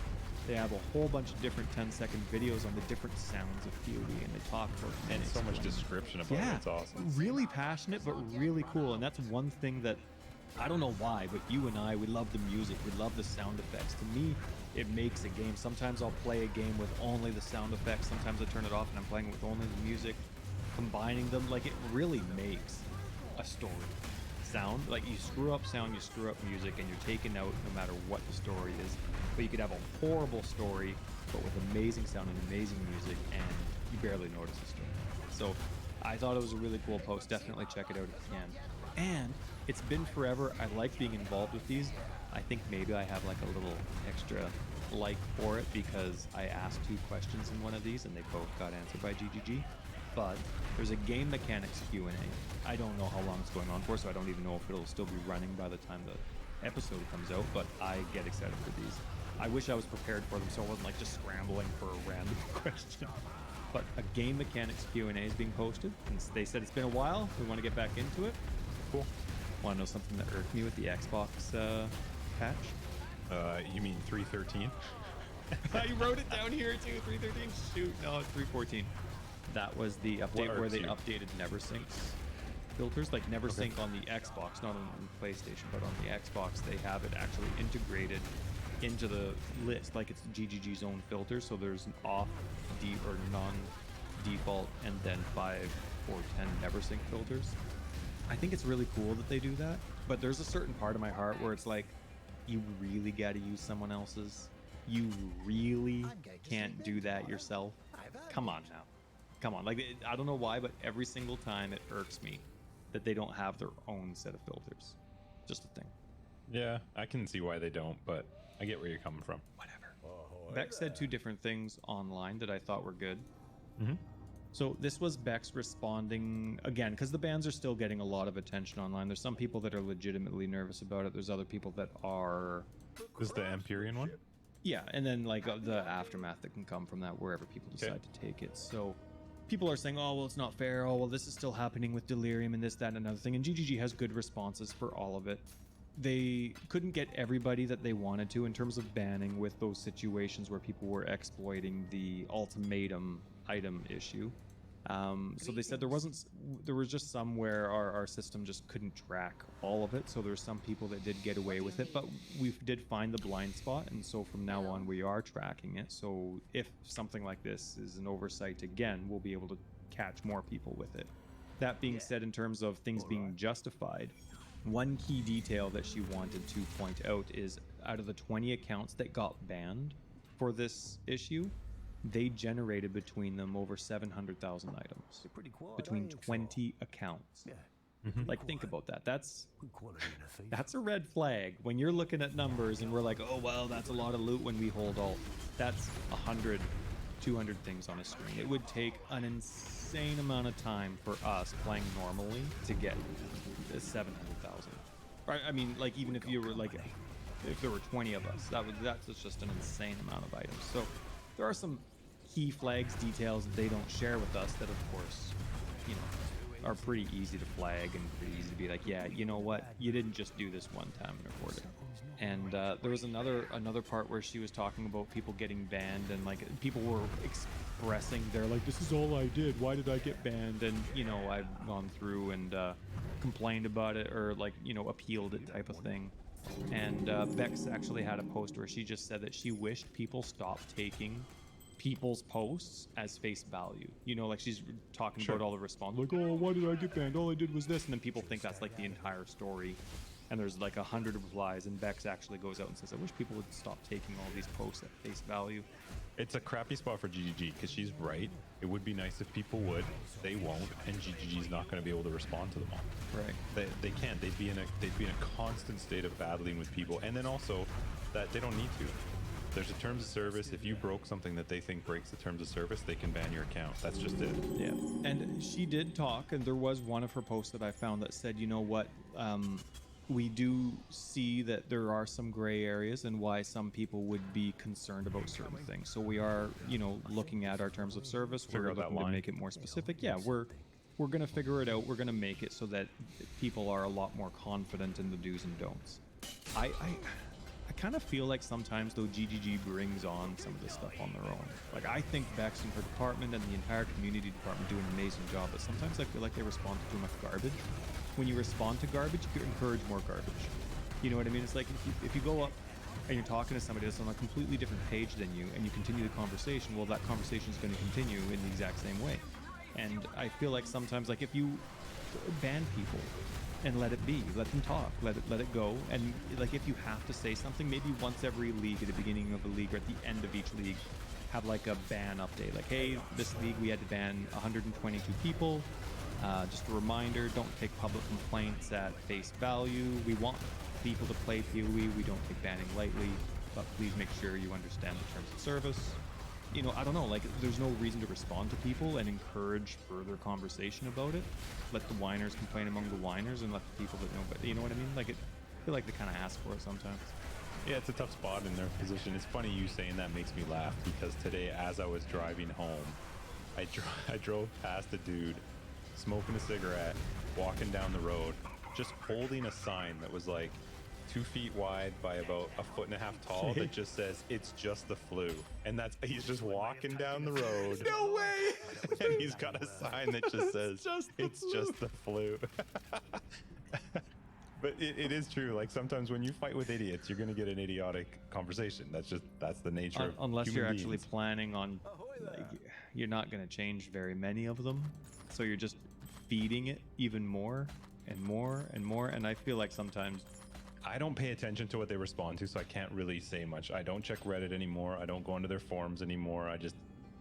They have a whole bunch of different 10-second videos on the different sounds of PoE, and they talk for and minutes. so much description about it. It's awesome. Really passionate, but really cool. And that's one thing that I don't know why, but you and I, we love the music. We love the sound effects. To me, it makes a game. Sometimes I'll play a game with only the sound effects. Sometimes I turn it off and I'm playing it with only the music. Combining them, like, it really makes a story. Sound, like, you screw up sound, you screw up music, and you're taken out no matter what the story is. But you could have a horrible story, but with amazing sound and amazing music, and you barely notice the story. So I thought it was a really cool post. Definitely check it out if you can. And it's been forever. I like being involved with these. I think maybe I have like a little extra like for it because I asked 2 questions in one of these and they both got answered by GGG. But there's a game mechanics Q&A. I don't know how long it's going on for, so I don't even know if it'll still be running by the time the episode comes out, but I get excited for these. I wish I was prepared for them so I wasn't like just scrambling for a random question. But a game mechanics Q&A is being posted, and they said it's been a while. We want to get back into it. Cool. Want to know something that irked me with the Xbox patch? You mean 313? I wrote it down here too. 313. Shoot, no, it's 314. That was the update where they updated NeverSyncs filters, like NeverSync on the Xbox, not on PlayStation, but on the Xbox they have it actually integrated into the list, like it's GGG's own filter. So there's an off or non-default and then 5 or 10 never sync filters. I think it's really cool that they do that, but there's a certain part of my heart where it's like, you really got to use someone else's. You really can't do that yourself. Come on now. Come on. Like, I don't know why, but every single time it irks me that they don't have their own set of filters. Just a thing. Yeah, I can see why they don't, but I get where you're coming from. Whatever. Bex said 2 different things online that I thought were good. Mm-hmm. So this was Bex responding again, because the bans are still getting a lot of attention online. There's some people that are legitimately nervous about it. There's other people that are... This is the Empyrean one? Yeah, and then like the aftermath that can come from that wherever people decide to take it. So people are saying, oh, well, it's not fair. Oh, well, this is still happening with Delirium and this, that, and another thing. And GGG has good responses for all of it. They couldn't get everybody that they wanted to in terms of banning with those situations where people were exploiting the ultimatum item issue. So they said there was just some where our system just couldn't track all of it. So there's some people that did get away with it, but we did find the blind spot. And so from now on, we are tracking it. So if something like this is an oversight again, we'll be able to catch more people with it. That being said, in terms of things being justified, one key detail that she wanted to point out is out of the 20 accounts that got banned for this issue, they generated between them over 700,000 items. Between 20 accounts. Like, think about that. That's a red flag. When you're looking at numbers and we're like, oh, well, that's a lot of loot when we hold alt. That's 100, 200 things on a screen. It would take an insane amount of time for us playing normally to get 700,000. I mean, like, even if you were like, if there were 20 of us, that's just an insane amount of items. So there are some key flags, details that they don't share with us that, of course, you know, are pretty easy to flag and pretty easy to be like, yeah, you know what, you didn't just do this one time and record it. And there was another part where she was talking about people getting banned, and like people were expressing, they're like, this is all I did, why did I get banned? And you know, I've gone through and complained about it, or like, you know, appealed it type of thing. And Bex actually had a post where she just said that she wished people stopped taking people's posts as face value. You know, like she's talking about all the response, like, oh, why did I get banned? All I did was this. And then people think that's like the entire story. And there's like 100 replies, and Bex actually goes out and says, I wish people would stop taking all these posts at face value. It's a crappy spot for GGG because she's right. It would be nice if people would. They won't, and GGG's not going to be able to respond to them all. Right. They can't. They'd be in a constant state of battling with people, and then also that they don't need to. There's a terms of service. If you broke something that they think breaks the terms of service, they can ban your account. That's just it. Yeah. And she did talk, and there was one of her posts that I found that said, you know what, we do see that there are some gray areas and why some people would be concerned about certain things. So we are, you know, looking at our terms of service. We're looking to make it more specific. Yeah, we're going to figure it out. We're going to make it so that people are a lot more confident in the do's and don'ts. I kind of feel like sometimes, though, GGG brings on some of this stuff on their own. Like, I think Bex and her department and the entire community department do an amazing job, but sometimes I feel like they respond to too much garbage. When you respond to garbage, you encourage more garbage. You know what I mean? It's like if you go up and you're talking to somebody that's on a completely different page than you, and you continue the conversation, well, that conversation is going to continue in the exact same way. And I feel like sometimes, like, if you ban people and let it be, let them talk, let it go, and like if you have to say something, maybe once every league, at the beginning of a league or at the end of each league, have like a ban update. Like, hey, this league we had to ban 122 people. Just a reminder, don't take public complaints at face value. We want people to play PoE. We don't take banning lightly, but please make sure you understand the terms of service. You know, I don't know, like, there's no reason to respond to people and encourage further conversation about it. Let the whiners complain among the whiners and let the people that know, but you know what I mean? Like, I feel like they kind of ask for it sometimes. Yeah, it's a tough spot in their position. It's funny you saying that makes me laugh, because today, as I was driving home, I drove past a dude smoking a cigarette, walking down the road, just holding a sign that was like 2 feet wide by about 1.5 feet tall that just says, it's just the flu. And he's just walking down the road. No way! And he's got a sign that just says, it's just the flu. But it is true. Like, sometimes when you fight with idiots, you're going to get an idiotic conversation. That's the nature of unless human you're beings. actually planning on, like, you're not going to change very many of them. So you're just feeding it even more and more and more. And I feel like sometimes I don't pay attention to what they respond to, so I can't really say much. I don't check Reddit anymore. I don't go into their forums anymore.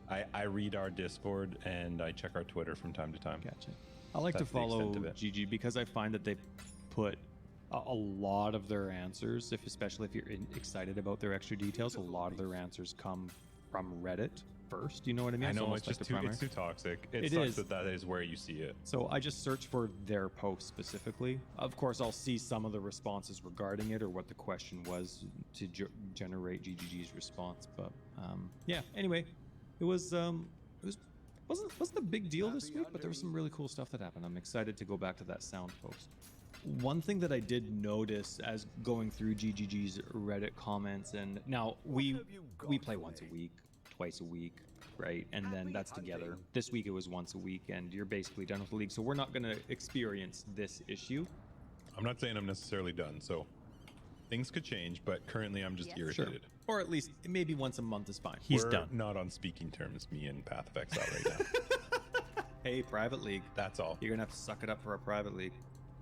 I read our Discord and I check our Twitter from time to time. Gotcha. I like to That's the follow extent of it. GG because I find that they put a lot of their answers, especially if you're excited about their extra details, a lot of their answers come from Reddit first. You know what I mean? I know, almost it's just the too, primary. it's too toxic. It It sucks is. that is where you see it. So I just search for their post specifically. Of course, I'll see some of the responses regarding it or what the question was to generate GGG's response. But yeah. Anyway, it wasn't a big deal this week, but there was some really cool stuff that happened. I'm excited to go back to that sound post. One thing that I did notice as going through GGG's Reddit comments, and now we play once a week, twice a week, right? And then that's together. This week it was once a week, and you're basically done with the league. So we're not going to experience this issue. I'm not saying I'm necessarily done, so things could change, but currently I'm just irritated. Or at least maybe once a month is fine. He's We're done. not on speaking terms, me and PathFX out right now. Hey, private league. That's all. You're going to have to suck it up for a private league.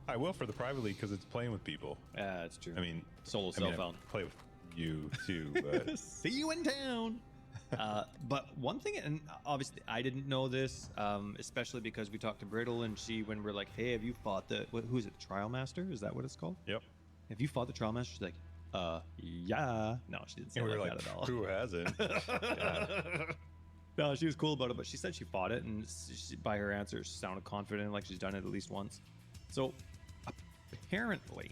I will for the private league because it's playing with people. Yeah, that's true. I mean, Solo I mean, self-found. I play with you too, but See you in town. But one thing, and obviously I didn't know this, especially because we talked to Brittle and when we're like, hey, have you fought who's it, the Trial Master? Is that what it's called? yep. Have you fought the Trial Master? She's like, yeah. No, she didn't say And it we were like like, that at all. who hasn't? Yeah. No, she was cool about it, but she said she fought it, and by her answer, she sounded confident, like she's done it at least once. So apparently,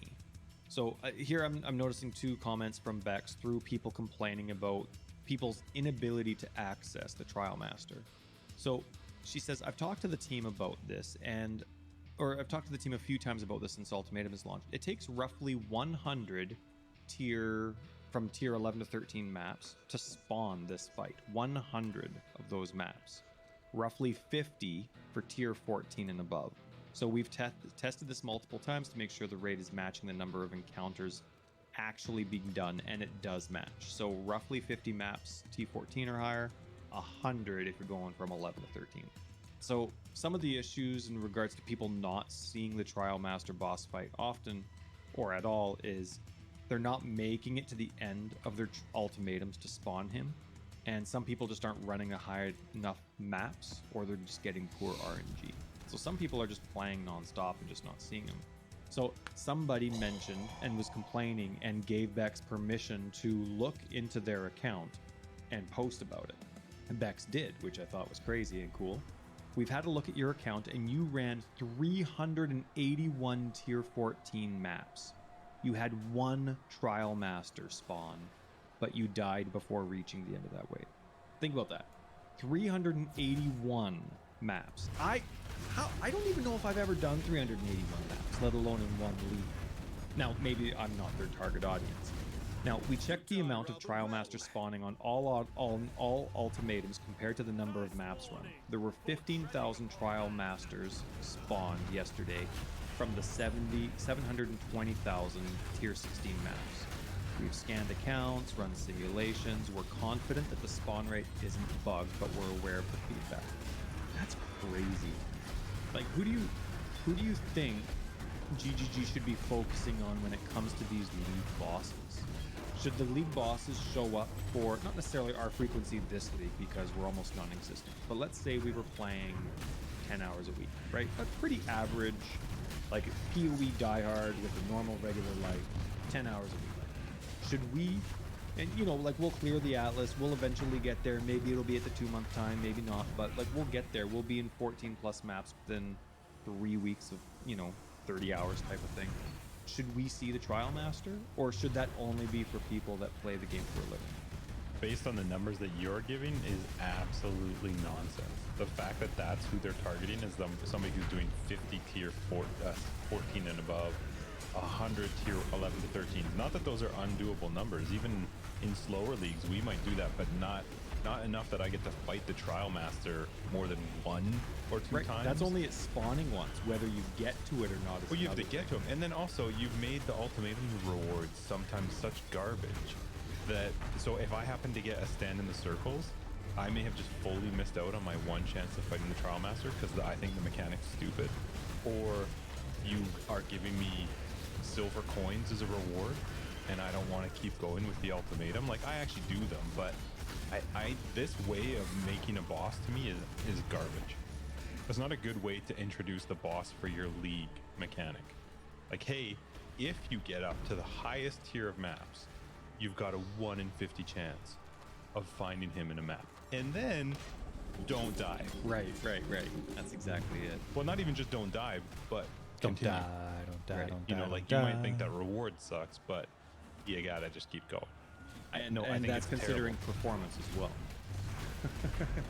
here I'm noticing two comments from Bex through people complaining about people's inability to access the Trial Master. So she says, I've talked to the team about this, or I've talked to the team a few times about this since Ultimatum is launched. It takes roughly 100 from tier 11 to 13 maps to spawn this fight. 100 of those maps. Roughly 50 for tier 14 and above. So we've tested this multiple times to make sure the raid is matching the number of encounters actually being done, and it does match. So roughly 50 maps T14 or higher, 100 if you're going from 11 to 13. So some of the issues in regards to people not seeing the Trial Master boss fight often or at all is they're not making it to the end of their ultimatums to spawn him, and some people just aren't running a high enough maps, or they're just getting poor RNG. So some people are just playing nonstop and just not seeing him. So somebody mentioned and was complaining and gave Bex permission to look into their account and post about it. And Bex did, which I thought was crazy and cool. We've had a look at your account, and you ran 381 tier 14 maps. You had one Trial Master spawn, but you died before reaching the end of that wave. Think about that. 381 maps. I don't even know if I've ever done 381 maps, let alone in one league. Now, maybe I'm not their target audience. Now, we checked the amount of Trial Master spawning on all ultimatums compared to the number of maps run. There were 15,000 Trial Masters spawned yesterday from the 720,000 tier 16 maps. We've scanned accounts, run simulations. We're confident that the spawn rate isn't bugged, but we're aware of the feedback. That's crazy. Like, who do you think GGG should be focusing on when it comes to these league bosses? Should the league bosses show up for, not necessarily our frequency this league because we're almost non-existent, but let's say we were playing 10 hours a week, right? A pretty average, like PoE diehard with a normal regular life, 10 hours a week. Should we, and like we'll clear the Atlas, we'll eventually get there. Maybe it'll be at the 2-month time, maybe not, but like we'll get there. We'll be in 14 plus maps within 3 weeks of, 30 hours type of thing. Should we see the Trial Master, or should that only be for people that play the game for a living? Based on the numbers that you're giving is absolutely nonsense. The fact that that's who they're targeting is somebody who's doing 50 tier 14 and above, 100 tier 11 to 13. Not that those are undoable numbers. Even in slower leagues, we might do that, but not enough that I get to fight the Trial Master more than 1 or 2 times. That's only it spawning once. Whether you get to it or not is well, you have to another get to thing. them, and then also you've made the Ultimatum rewards sometimes such garbage that so if I happen to get a stand in the circles, I may have just fully missed out on my one chance of fighting the Trial Master because I think the mechanic's stupid, or you are giving me silver coins as a reward, and I don't want to keep going with the ultimatum. Like, I actually do them, but this way of making a boss to me is garbage. It's not a good way to introduce the boss for your league mechanic. Like, hey, if you get up to the highest tier of maps, you've got a 1 in 50 chance of finding him in a map. And then don't die. Right. That's exactly it. Well, not even just don't die, but Don't continue. die, don't die, Right. don't You die. know, like, don't you might think die. that reward sucks, but you gotta just keep going. And, No, I and think that's it's considering terrible. performance as well.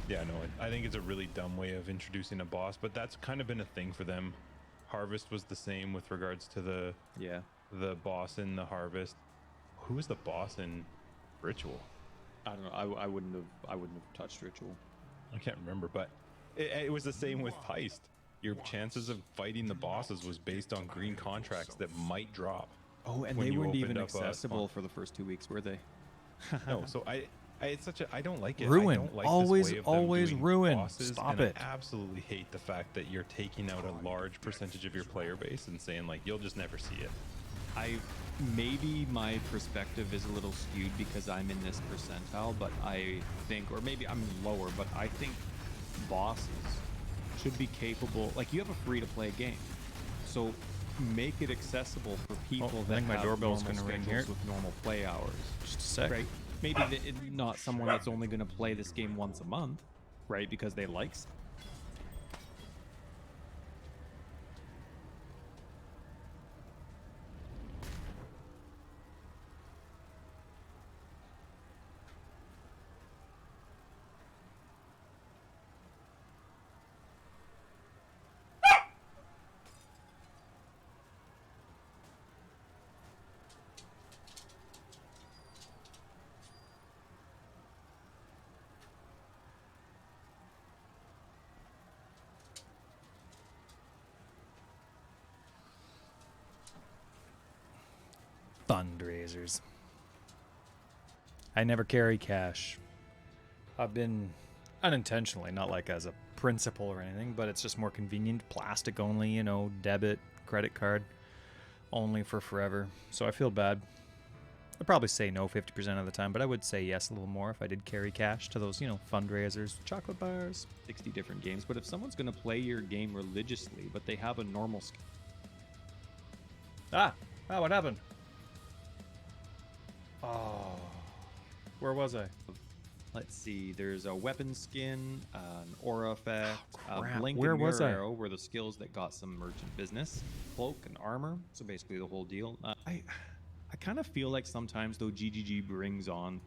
Yeah, no, I think it's a really dumb way of introducing a boss, but that's kind of been a thing for them. Harvest was the same with regards to the Yeah. boss in the Harvest. Who was the boss in Ritual? I don't know. I wouldn't have touched Ritual. I can't remember, but it was the same with Heist. Your chances of fighting the bosses was based on green contracts that might drop. Oh, and when they you weren't even opened up a accessible spawn. for the first 2 weeks, were they? No, so it's such a, I don't like it. Ruin. I don't like Always- this way of them always doing ruin. bosses, Stop and it. I absolutely hate the fact that you're taking out a large percentage of your player base and saying, like, you'll just never see it. Maybe my perspective is a little skewed because I'm in this percentile, but I think, or maybe I'm lower, but I think bosses should be capable. Like, you have a free-to-play game, so make it accessible for people I that think my have doorbell's normal gonna ring schedules here. with normal play hours. Just a sec. Right? Maybe not someone that's only going to play this game once a month, right? Because they like. Fundraisers. I never carry cash. I've been unintentionally, not like as a principle or anything, but it's just more convenient. Plastic only, you know, debit, credit card only for forever. So I feel bad. I'd probably say no 50% of the time, but I would say yes a little more if I did carry cash to those, you know, fundraisers, chocolate bars. 60 different games, but if someone's going to play your game religiously, but they have a normal What happened? Oh, where was I? let's see, there's a weapon skin, an aura effect, crap. a blink Where and was mirror I? arrow were the skills that got some merchant business, cloak and armor, so basically the whole deal. I kind of feel like sometimes though GGG brings on,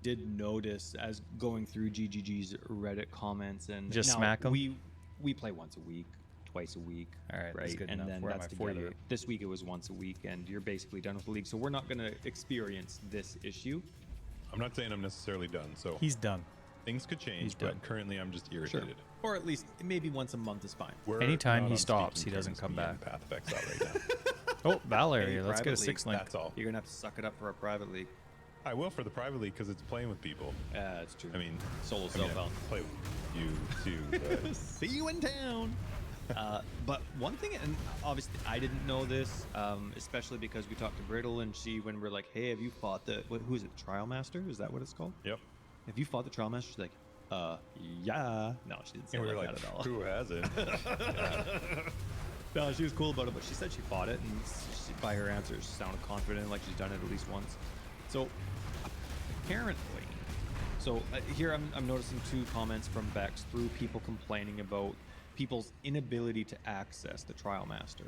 did notice as going through GGG's Reddit comments and Just now, smack 'em? we play once a week, twice a week. All right, that's right? good And enough. then Where am that's I? 48? together. This week it was once a week, and you're basically done with the league. So we're not going to experience this issue. I'm not saying I'm necessarily done, so He's done. things could change, He's but done. currently I'm just irritated. Or at least maybe once a month is fine. We're Anytime not he on stops, speaking he doesn't terms, come me and back. Path effects out right now. Oh, Val area. Hey, Let's get a private 6 league, link. That's all. You're going to have to suck it up for a private league. I will for the private league because it's playing with people. That's true. I mean, Solo I mean, self-found. I play with you too. But See you in town. But one thing, and obviously I didn't know this, especially because we talked to Brittle and she, when we're like, hey, have you fought who is it, Trial Master? Is that what it's called? yep. Have you fought the Trial Master? She's like, yeah. No, she didn't say And it we were like like, that at all. who hasn't? No, she was cool about it, but she said she fought it, and by her answers, she sounded confident, like she's done it at least once. So, apparently, here I'm noticing 2 comments from Vex through people complaining about people's inability to access the Trial Master.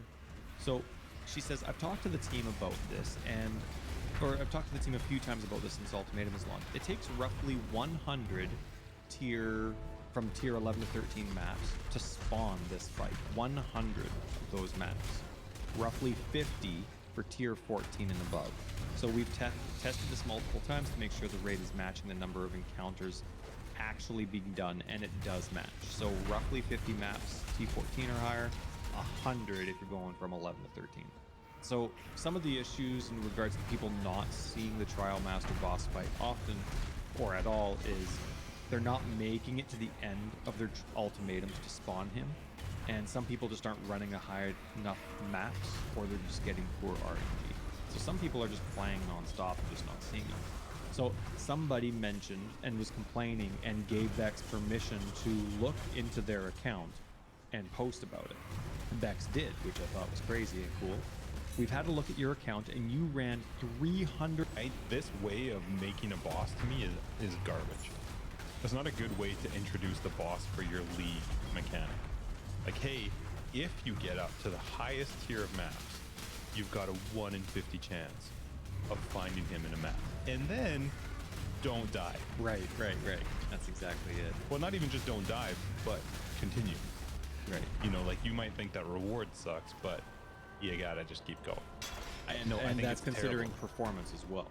So, she says, I've talked to the team about this, or I've talked to the team a few times about this since Ultimatum is launched. It takes roughly 100 from tier 11 to 13 maps to spawn this fight. 100 of those maps. Roughly 50 for tier 14 and above. So we've tested this multiple times to make sure the raid is matching the number of encounters actually being done, and it does match. So roughly 50 maps T14 or higher, 100 if you're going from 11 to 13. So some of the issues in regards to people not seeing the Trial Master boss fight often or at all is they're not making it to the end of their ultimatums to spawn him, and some people just aren't running a high enough maps, or they're just getting poor RNG. So some people are just playing non-stop and just not seeing him. So somebody mentioned and was complaining and gave Bex permission to look into their account and post about it. And Bex did, which I thought was crazy and cool. We've had a look at your account, and you ran 300. This way of making a boss to me is garbage. That's not a good way to introduce the boss for your league mechanic. Like, hey, if you get up to the highest tier of maps, you've got a 1 in 50 chance of finding him in a map. And then don't die. Right. That's exactly it. Well, not even just don't die, but continue. Right. You know, like, you might think that reward sucks, but you gotta just keep going. I And think that's it's considering terrible. performance as well.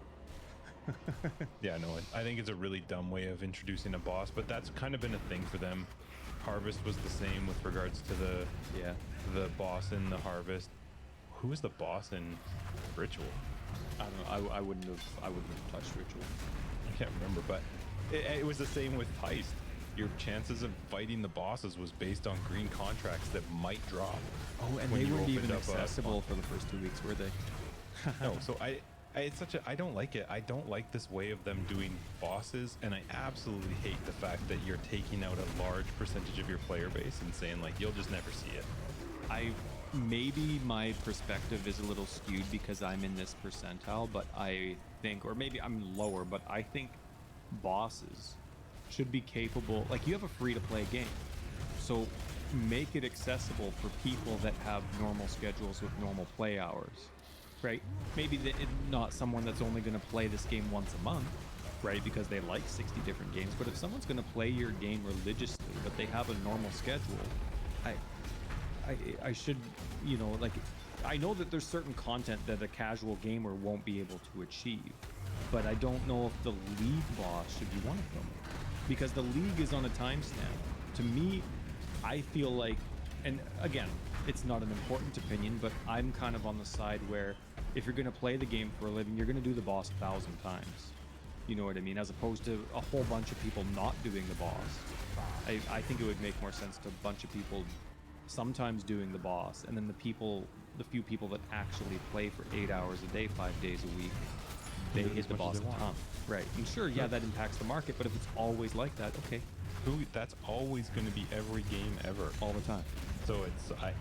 Yeah, no, I think it's a really dumb way of introducing a boss, but that's kind of been a thing for them. Harvest was the same with regards to the boss in the Harvest. Who was the boss in Ritual? I don't know. I wouldn't have touched Ritual. I can't remember, but it was the same with Heist. Your chances of fighting the bosses was based on green contracts that might drop. Oh, and when they you weren't opened even up a accessible for the first 2 weeks, were they? No, so it's such a, I don't like it. I don't like this way of them doing bosses, and I absolutely hate the fact that you're taking out a large percentage of your player base and saying, like, you'll just never see it. Maybe my perspective is a little skewed because I'm in this percentile, but I think, or maybe I'm lower, but I think bosses should be capable. Like, you have a free-to-play game, so make it accessible for people that have normal schedules with normal play hours, right? Maybe not someone that's only going to play this game once a month, right? Because they like 60 different games. But if someone's going to play your game religiously, but they have a normal schedule, I should, you know, like, I know that there's certain content that a casual gamer won't be able to achieve, but I don't know if the league boss should be one of them, because the league is on a timestamp. To me, I feel like, and again, it's not an important opinion, but I'm kind of on the side where if you're going to play the game for a living, you're going to do the boss 1,000 times. You know what I mean? As opposed to a whole bunch of people not doing the boss. I think it would make more sense to a bunch of people sometimes doing the boss, and then the few people that actually play for 8 hours a day, 5 days a week, they hit the boss a ton. Right. And sure, yeah, that impacts the market, but if it's always like that, okay. That's always going to be every game ever. All the time. So I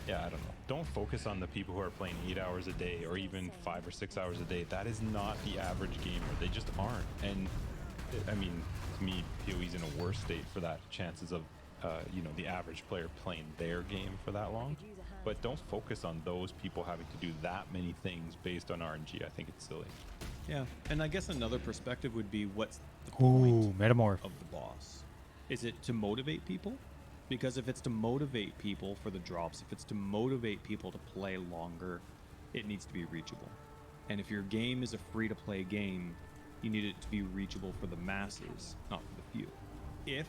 don't know. Don't focus on the people who are playing 8 hours a day or even 5 or 6 hours a day. That is not the average gamer. They just aren't. And I mean, to me, PoE's in a worse state for that. Chances of, the average player playing their game for that long. But don't focus on those people having to do that many things based on RNG. I think it's silly. Yeah. And I guess another perspective would be, what's the point Metamorph. of the boss? Is it to motivate people? Because if it's to motivate people for the drops, if it's to motivate people to play longer, it needs to be reachable. And if your game is a free-to-play game, you need it to be reachable for the masses, not for the few. If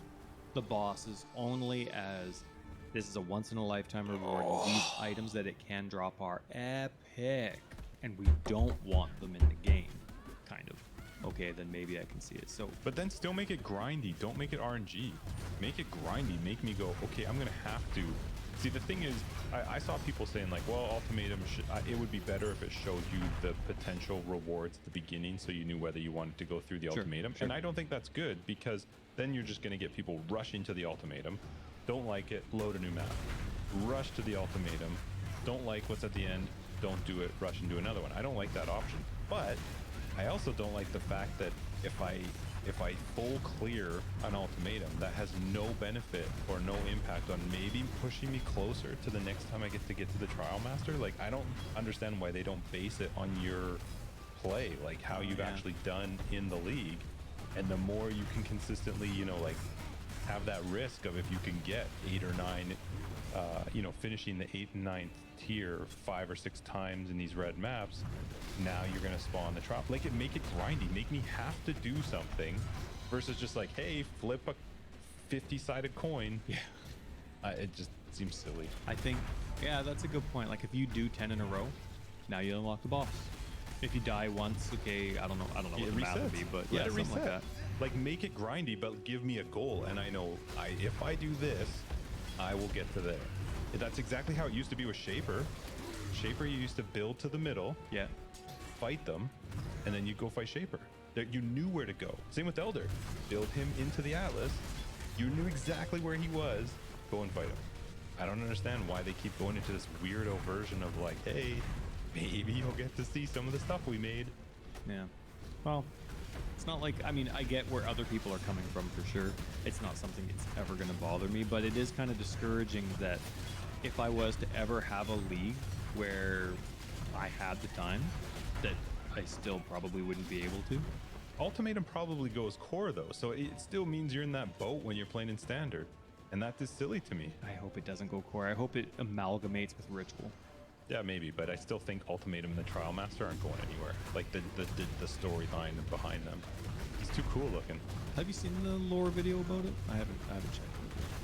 the boss is only as, this is a once-in-a-lifetime reward, and these items that it can drop are epic, and we don't want them in the game, kind of, okay, then maybe I can see it. So, But then still make it grindy. Don't make it RNG. Make it grindy. Make me go, okay, I'm going to have to. See, the thing is, I saw people saying, like, well, Ultimatum, it would be better if it showed you the potential rewards at the beginning so you knew whether you wanted to go through the Ultimatum. Sure. And I don't think that's good, because then you're just going to get people rushing to the Ultimatum. Don't like it, load a new map. Rush to the Ultimatum. Don't like what's at the end, don't do it, rush and do another one. I don't like that option. But I also don't like the fact that if I full clear an Ultimatum, that has no benefit or no impact on maybe pushing me closer to the next time I get to the Trial Master. Like, I don't understand why they don't base it on your play, like how you've actually done in the league. And the more you can consistently, have that risk of, if you can get 8 or 9, finishing the 8th and 9th tier 5 or 6 times in these red maps, now you're gonna spawn the trial. Make it grindy. Make me have to do something, versus just like, hey, flip a 50-sided coin. yeah. It just seems silly. I think, yeah, that's a good point. Like, if you do 10 in a row, now you unlock the boss. If you die once, okay, I don't know what the math would be, but yeah, Let it something like reset. that. Like, make it grindy, but give me a goal, and I know if I do this, I will get to there. That's exactly how it used to be with Shaper. Shaper, you used to build to the middle, Yeah. fight them, and then you go fight Shaper. That you knew where to go. Same with Elder. Build him into the Atlas. You knew exactly where he was. Go and fight him. I don't understand why they keep going into this weirdo version of like, hey, maybe you'll get to see some of the stuff we made. Yeah. Well, it's not like, I mean, I get where other people are coming from for sure. It's not something that's ever going to bother me, but it is kind of discouraging that if I was to ever have a league where I had the time, that I still probably wouldn't be able to. Ultimatum probably goes core though, so it still means you're in that boat when you're playing in standard. And that is silly to me. I hope it doesn't go core. I hope it amalgamates with ritual. Yeah, maybe, but I still think Ultimatum and the Trial Master aren't going anywhere. Like the storyline behind them. It's too cool looking. Have you seen the lore video about it? I haven't checked.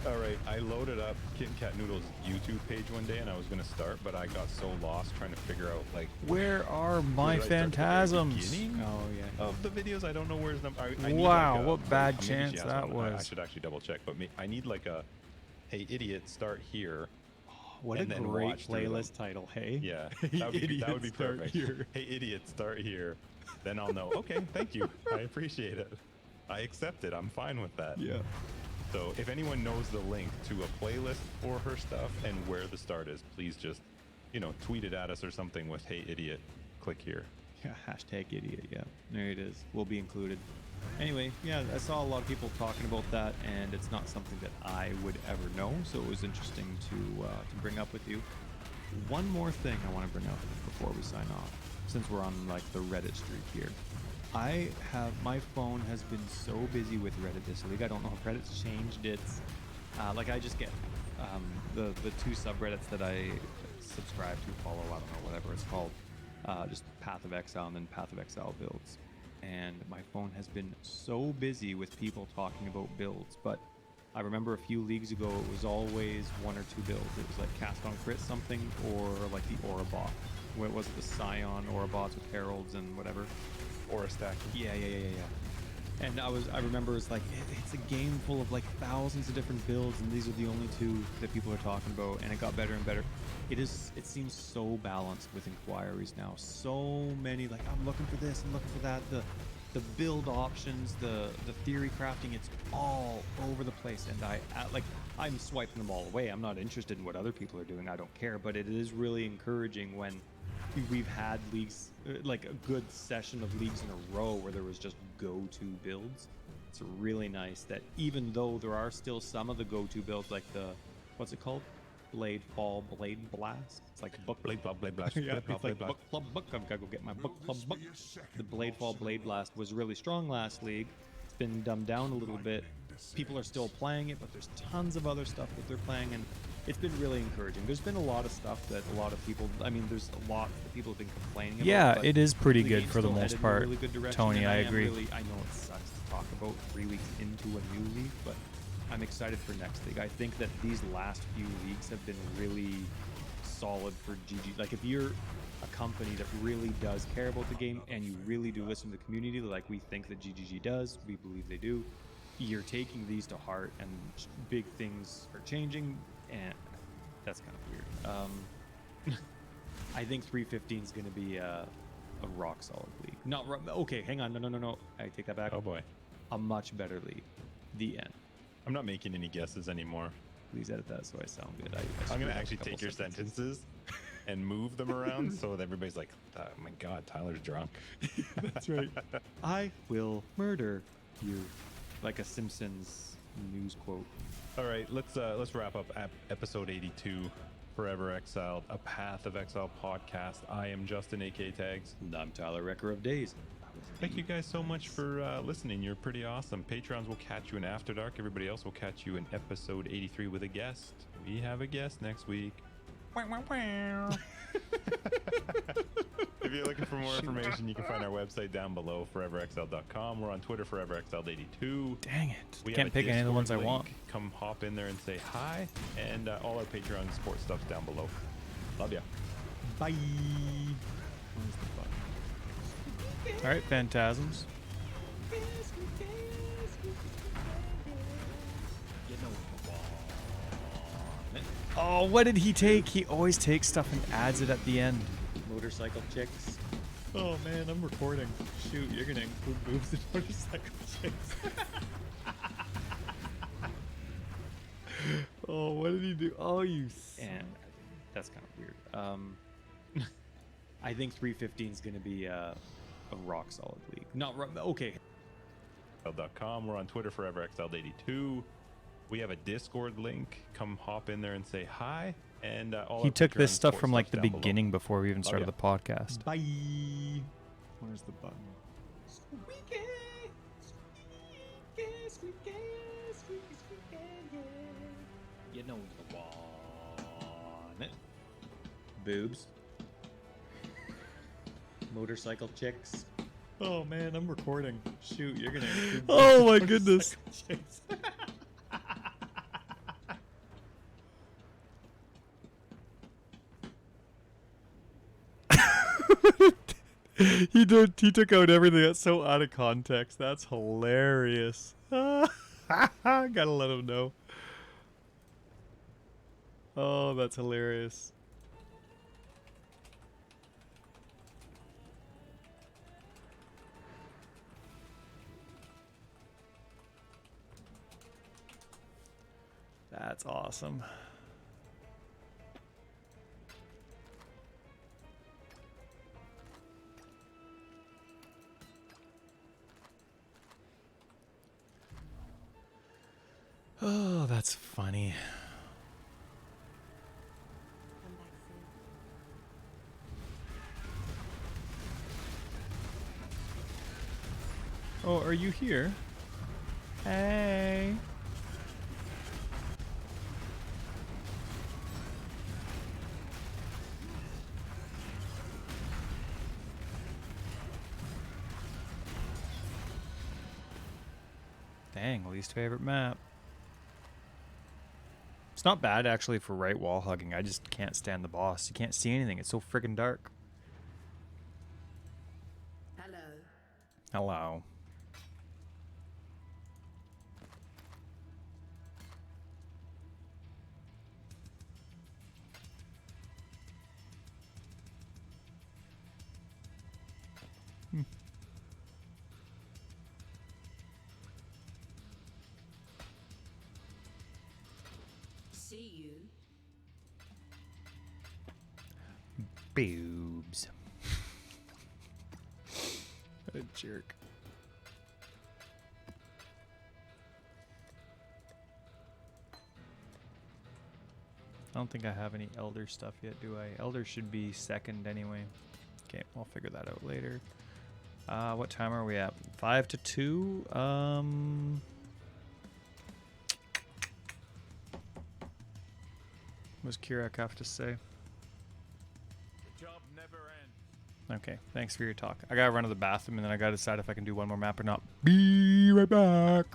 All right, I loaded up Kit and Kat Noodle's YouTube page one day and I was gonna start, but I got so lost trying to figure out like Where are my did I start at the very phantasms? beginning Oh yeah. of the videos. I don't know where's them. I need Wow, like a, what bad maybe she chance has that one. I was. should actually double check, but I need like a, hey idiot, start here. What and a then great watch through them. playlist title, hey? Yeah, Hey, that would be idiot, start perfect. here. Hey idiot, start here. Then I'll know. Okay, thank you. I appreciate it. I accept it. I'm fine with that. Yeah. So if anyone knows the link to a playlist for her stuff and where the start is, please just, tweet it at us or something with, hey idiot, click here. Yeah, hashtag idiot, yeah. There it is. Will be included. Anyway, yeah, I saw a lot of people talking about that, and it's not something that I would ever know, so it was interesting to bring up with you. One more thing I want to bring up before we sign off, since we're on like the Reddit streak here. My phone has been so busy with Reddit this week. I don't know if Reddit's changed its, I just get the two subreddits that I subscribe to, follow, I don't know, whatever it's called, just Path of Exile and then Path of Exile builds. And my phone has been so busy with people talking about builds, but I remember a few leagues ago it was always one or two builds. It was like cast on crit something or like the Aura bot. What was it, the Scion Aura bots with heralds and whatever? Or a stack. Yeah. And I remember it's like it's a game full of like thousands of different builds, and these are the only two that people are talking about, and it got better and better. It seems so balanced with inquiries now. So many, like, I'm looking for this, I'm looking for that. The build options, the theory crafting, it's all over the place, and I'm swiping them all away. I'm not interested in what other people are doing. I don't care, but it is really encouraging when we've had leagues, like a good session of leagues in a row where there was just go-to builds. It's really nice that even though there are still some of the go-to builds, like the, what's it called? Blade Fall, Blade Blast. It's like book. Blade Blast. Yeah, Blade it's like Blast. book club book. I've got to go get my book club book. The Blade Fall, Blade Blast was really strong last league. It's been dumbed down a little bit. People are still playing it, but there's tons of other stuff that they're playing, and it's been really encouraging. There's been a lot of stuff that a lot of people, there's a lot that people have been complaining about. Yeah, but it is pretty the good game's for the still most headed in a part, really good direction, Tony, and I am agree. I know it sucks to talk about 3 weeks into a new league, but I'm excited for next league. I think that these last few leagues have been really solid for GG. Like, if you're a company that really does care about the game and you really do listen to the community like we think that GGG does, we believe they do, you're taking these to heart, and big things are changing, and that's kind of weird. I think 315 is going to be a rock solid league. Okay, hang on. No. I take that back. Oh boy. A much better league. The end. I'm not making any guesses anymore. Please edit that so I sound good. I'm going to actually take your sentences and move them around so that everybody's like, oh my God, Tyler's drunk. That's right. I will murder you. Like a Simpsons news quote. All right, let's wrap up episode 82, Forever Exiled, a Path of Exile podcast. I am Justin, aka Tags. And I'm Tyler, Wrecker of Days. Thank you guys so much for listening. You're pretty awesome. Patrons will catch you in After Dark. Everybody else will catch you in episode 83 with a guest. We have a guest next week. If you're looking for more information, you can find our website down below, foreverexiled.com. We're on Twitter, foreverexiled82. Dang it. We Can't have a pick any of the Discord ones I link. want. Come hop in there and say hi. And all our Patreon support stuff's down below. Love ya. Bye. All right, Phantasms. Yes, we can. You know the one. Oh, what did he take? He always takes stuff and adds it at the end. Motorcycle chicks. Oh man, I'm recording. Shoot, you're gonna include moves in motorcycle chicks. Oh, what did he do? Oh, you. And that's kind of weird. I think 315 is going to be a rock solid league. Okay. .com. We're on Twitter, ForeverXL82. We have a Discord link. Come hop in there and say hi. And all He our took Patreon this stuff support from like stuff's the down below. beginning before we even Oh, started yeah. the podcast. Bye. Where's the button? Squeaky, squeaky, squeaky, squeaky, squeaky, yeah. You know the one. Boobs. Motorcycle chicks. Oh man, I'm recording. Shoot, you're gonna. include Oh my motorcycle goodness. chicks. He did. He took out everything. That's so out of context. That's hilarious. Gotta let him know. Oh, that's hilarious. That's awesome. Oh, that's funny. Oh, are you here? Hey. Dang, least favorite map. It's not bad actually for right wall hugging. I just can't stand the boss. You can't see anything. It's so friggin' dark. Hello. Hello. See you. Boobs. What a jerk. I don't think I have any Elder stuff yet, do I? Elder should be second anyway. Okay, I'll figure that out later. What time are we at? 5 to 2? What does Kirak have to say? The job never ends. Okay, thanks for your talk. I gotta run to the bathroom and then I gotta decide if I can do one more map or not. Be right back.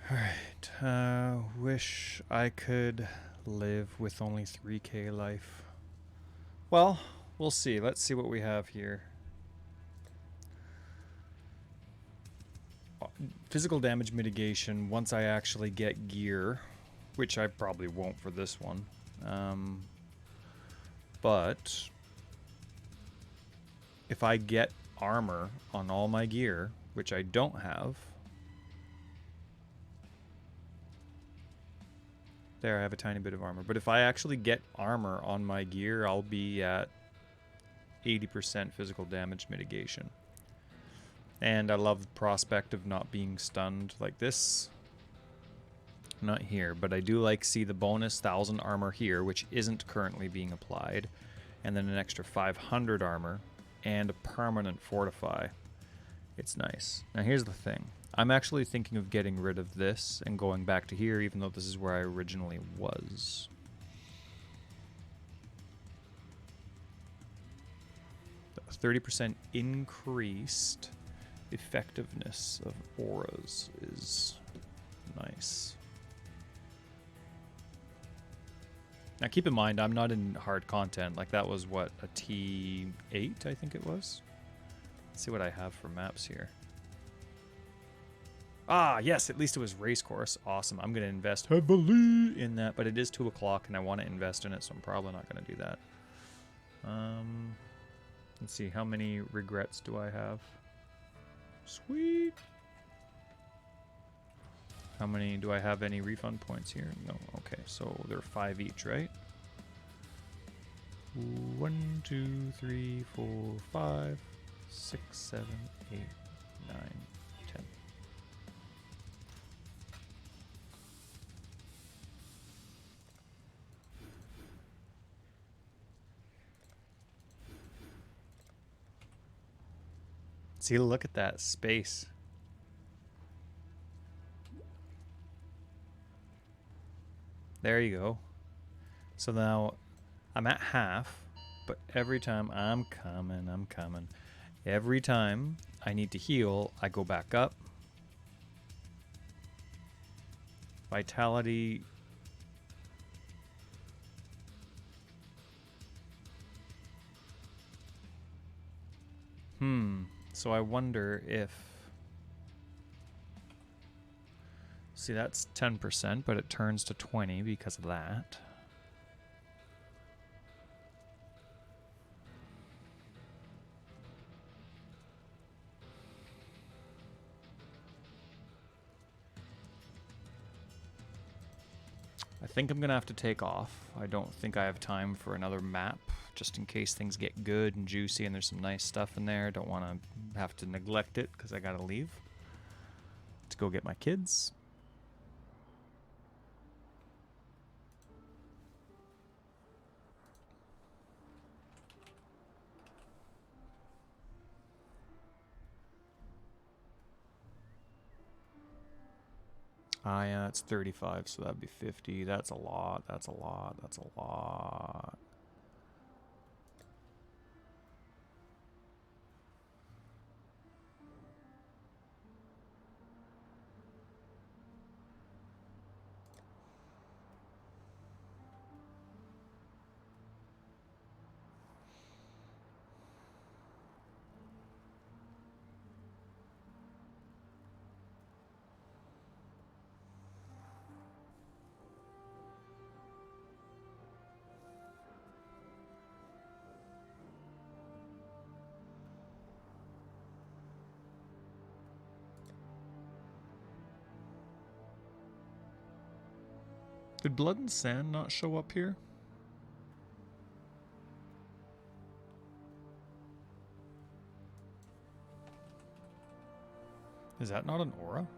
Alright, wish I could live with only 3k life. Well, we'll see. Let's see what we have here. Physical damage mitigation once I actually get gear, which I probably won't for this one. But if I get armor on all my gear, which I don't have. There, I have a tiny bit of armor. But if I actually get armor on my gear, I'll be at 80% physical damage mitigation. And I love the prospect of not being stunned like this. Not here, but I do like see the bonus 1000 armor here, which isn't currently being applied. And then an extra 500 armor and a permanent fortify. It's nice. Now here's the thing. I'm actually thinking of getting rid of this and going back to here, even though this is where I originally was. A 30% increased effectiveness of auras is nice. Now keep in mind, I'm not in hard content. Like that was what, a T8 I think it was? Let's see what I have for maps here. Ah, yes, at least it was race course. Awesome. I'm going to invest heavily in that, but it is 2 o'clock and I want to invest in it, so I'm probably not going to do that. Let's see, how many regrets do I have? Sweet. How many, do I have any refund points here? No, okay, so they're 5 each, right? 1, 2, 3, 4, 5, 6, 7, 8, 9, 10. See, look at that space. There you go. So now I'm at half, but every time I'm coming. Every time I need to heal, I go back up. Vitality. So I wonder if... See, that's 10%, but it turns to 20 because of that. I think I'm going to have to take off. I don't think I have time for another map, just in case things get good and juicy and there's some nice stuff in there. Don't want to have to neglect it because I got to leave to go get my kids. Ah, yeah, it's 35, so that'd be 50. That's a lot, that's a lot, that's a lot. Did Blood and Sand not show up here? Is that not an aura?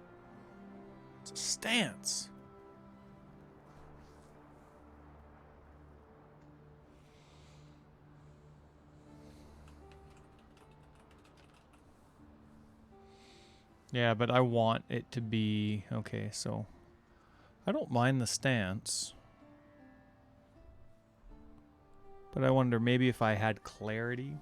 It's a stance. Yeah, but I want it to be... Okay, so... I don't mind the stance. But I wonder, maybe if I had clarity...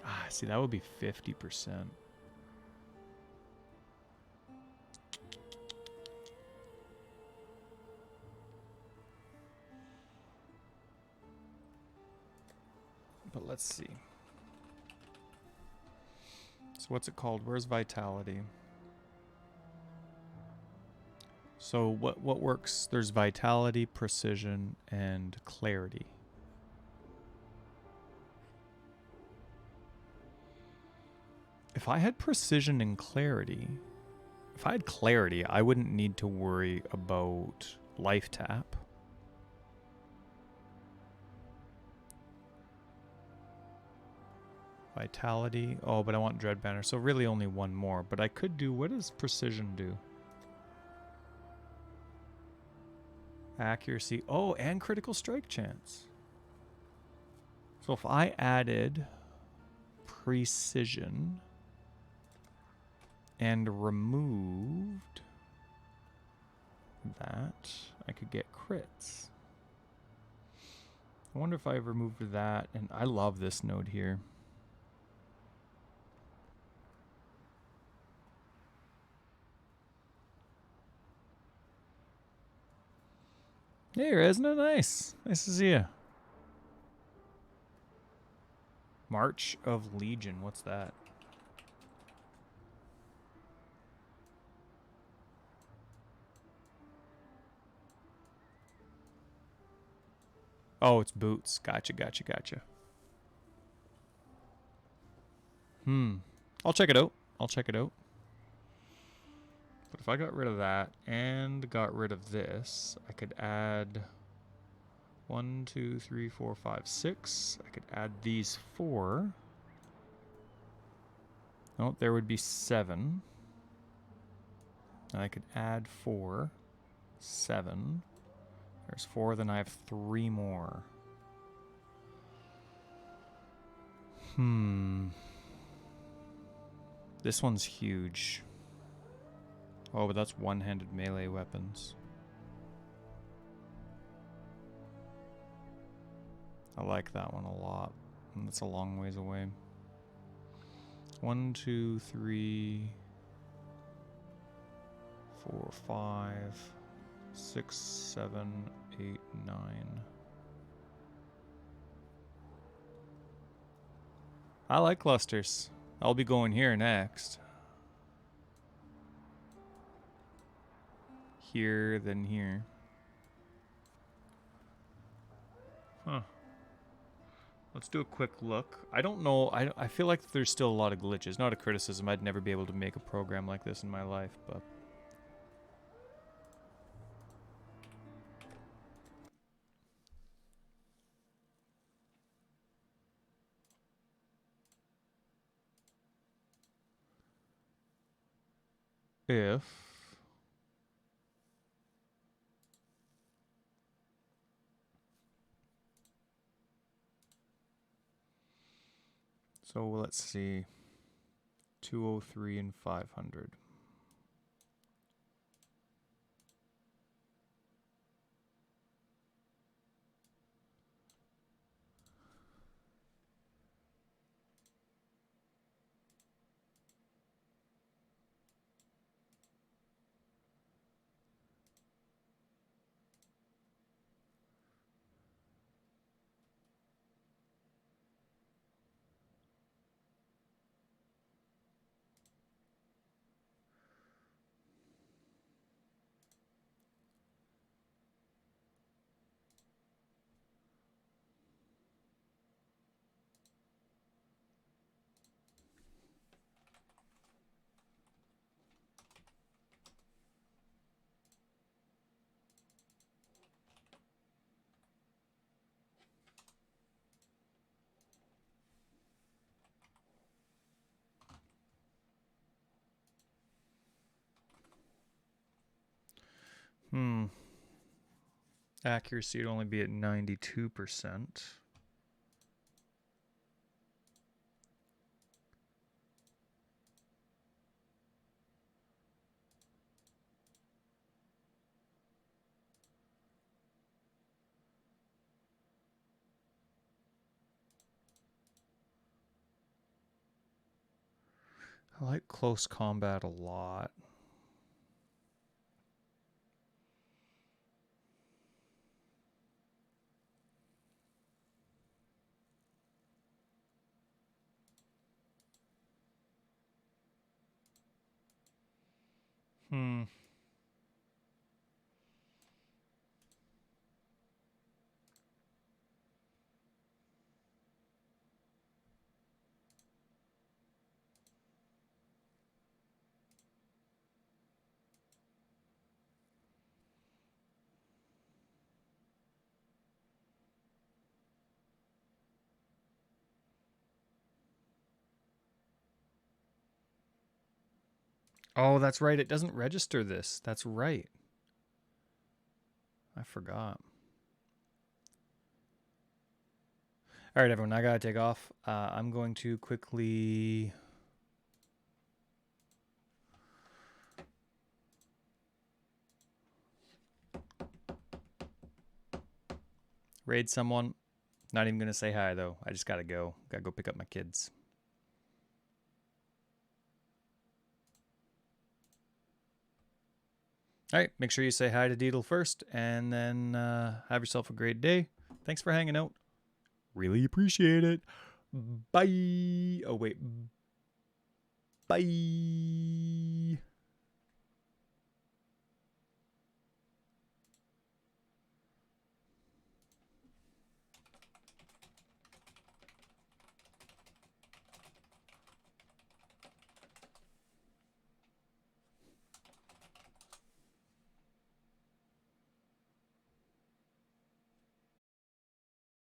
Ah, see, that would be 50%. But let's see. So what's it called? Where's Vitality? So what works? There's vitality, precision, and clarity. If I had precision and clarity, if I had clarity, I wouldn't need to worry about life tap. Vitality. Oh, but I want Dread Banner, so really only one more. But I could do, what does precision do? Accuracy. Oh, and critical strike chance. So if I added precision and removed that, I could get crits. I wonder if I removed that, and I love this node here. Hey, isn't it nice? Nice to see you. March of Legion, what's that? Oh, it's boots. Gotcha, gotcha, gotcha. I'll check it out. I'll check it out. But if I got rid of that and got rid of this, I could add 1, 2, 3, 4, 5, 6. I could add these 4. Oh, there would be 7. And I could add 4. 7. There's 4, then I have 3 more. This one's huge. Oh, but that's one-handed melee weapons. I like that one a lot. And that's a long ways away. 1, 2, 3, 4, 5, 6, 7, 8, 9. I like clusters. I'll be going here next. Here, then here. Huh. Let's do a quick look. I don't know. I feel like there's still a lot of glitches. Not a criticism. I'd never be able to make a program like this in my life, but... if... So let's see. 203 and 500. Accuracy would only be at 92%. I like close combat a lot. Oh, that's right. It doesn't register this. That's right. I forgot. All right, everyone. I got to take off. I'm going to quickly... raid someone. Not even going to say hi, though. I just got to go. Got to go pick up my kids. All right, make sure you say hi to Deedle first, and then have yourself a great day. Thanks for hanging out. Really appreciate it. Bye. Oh, wait. Bye.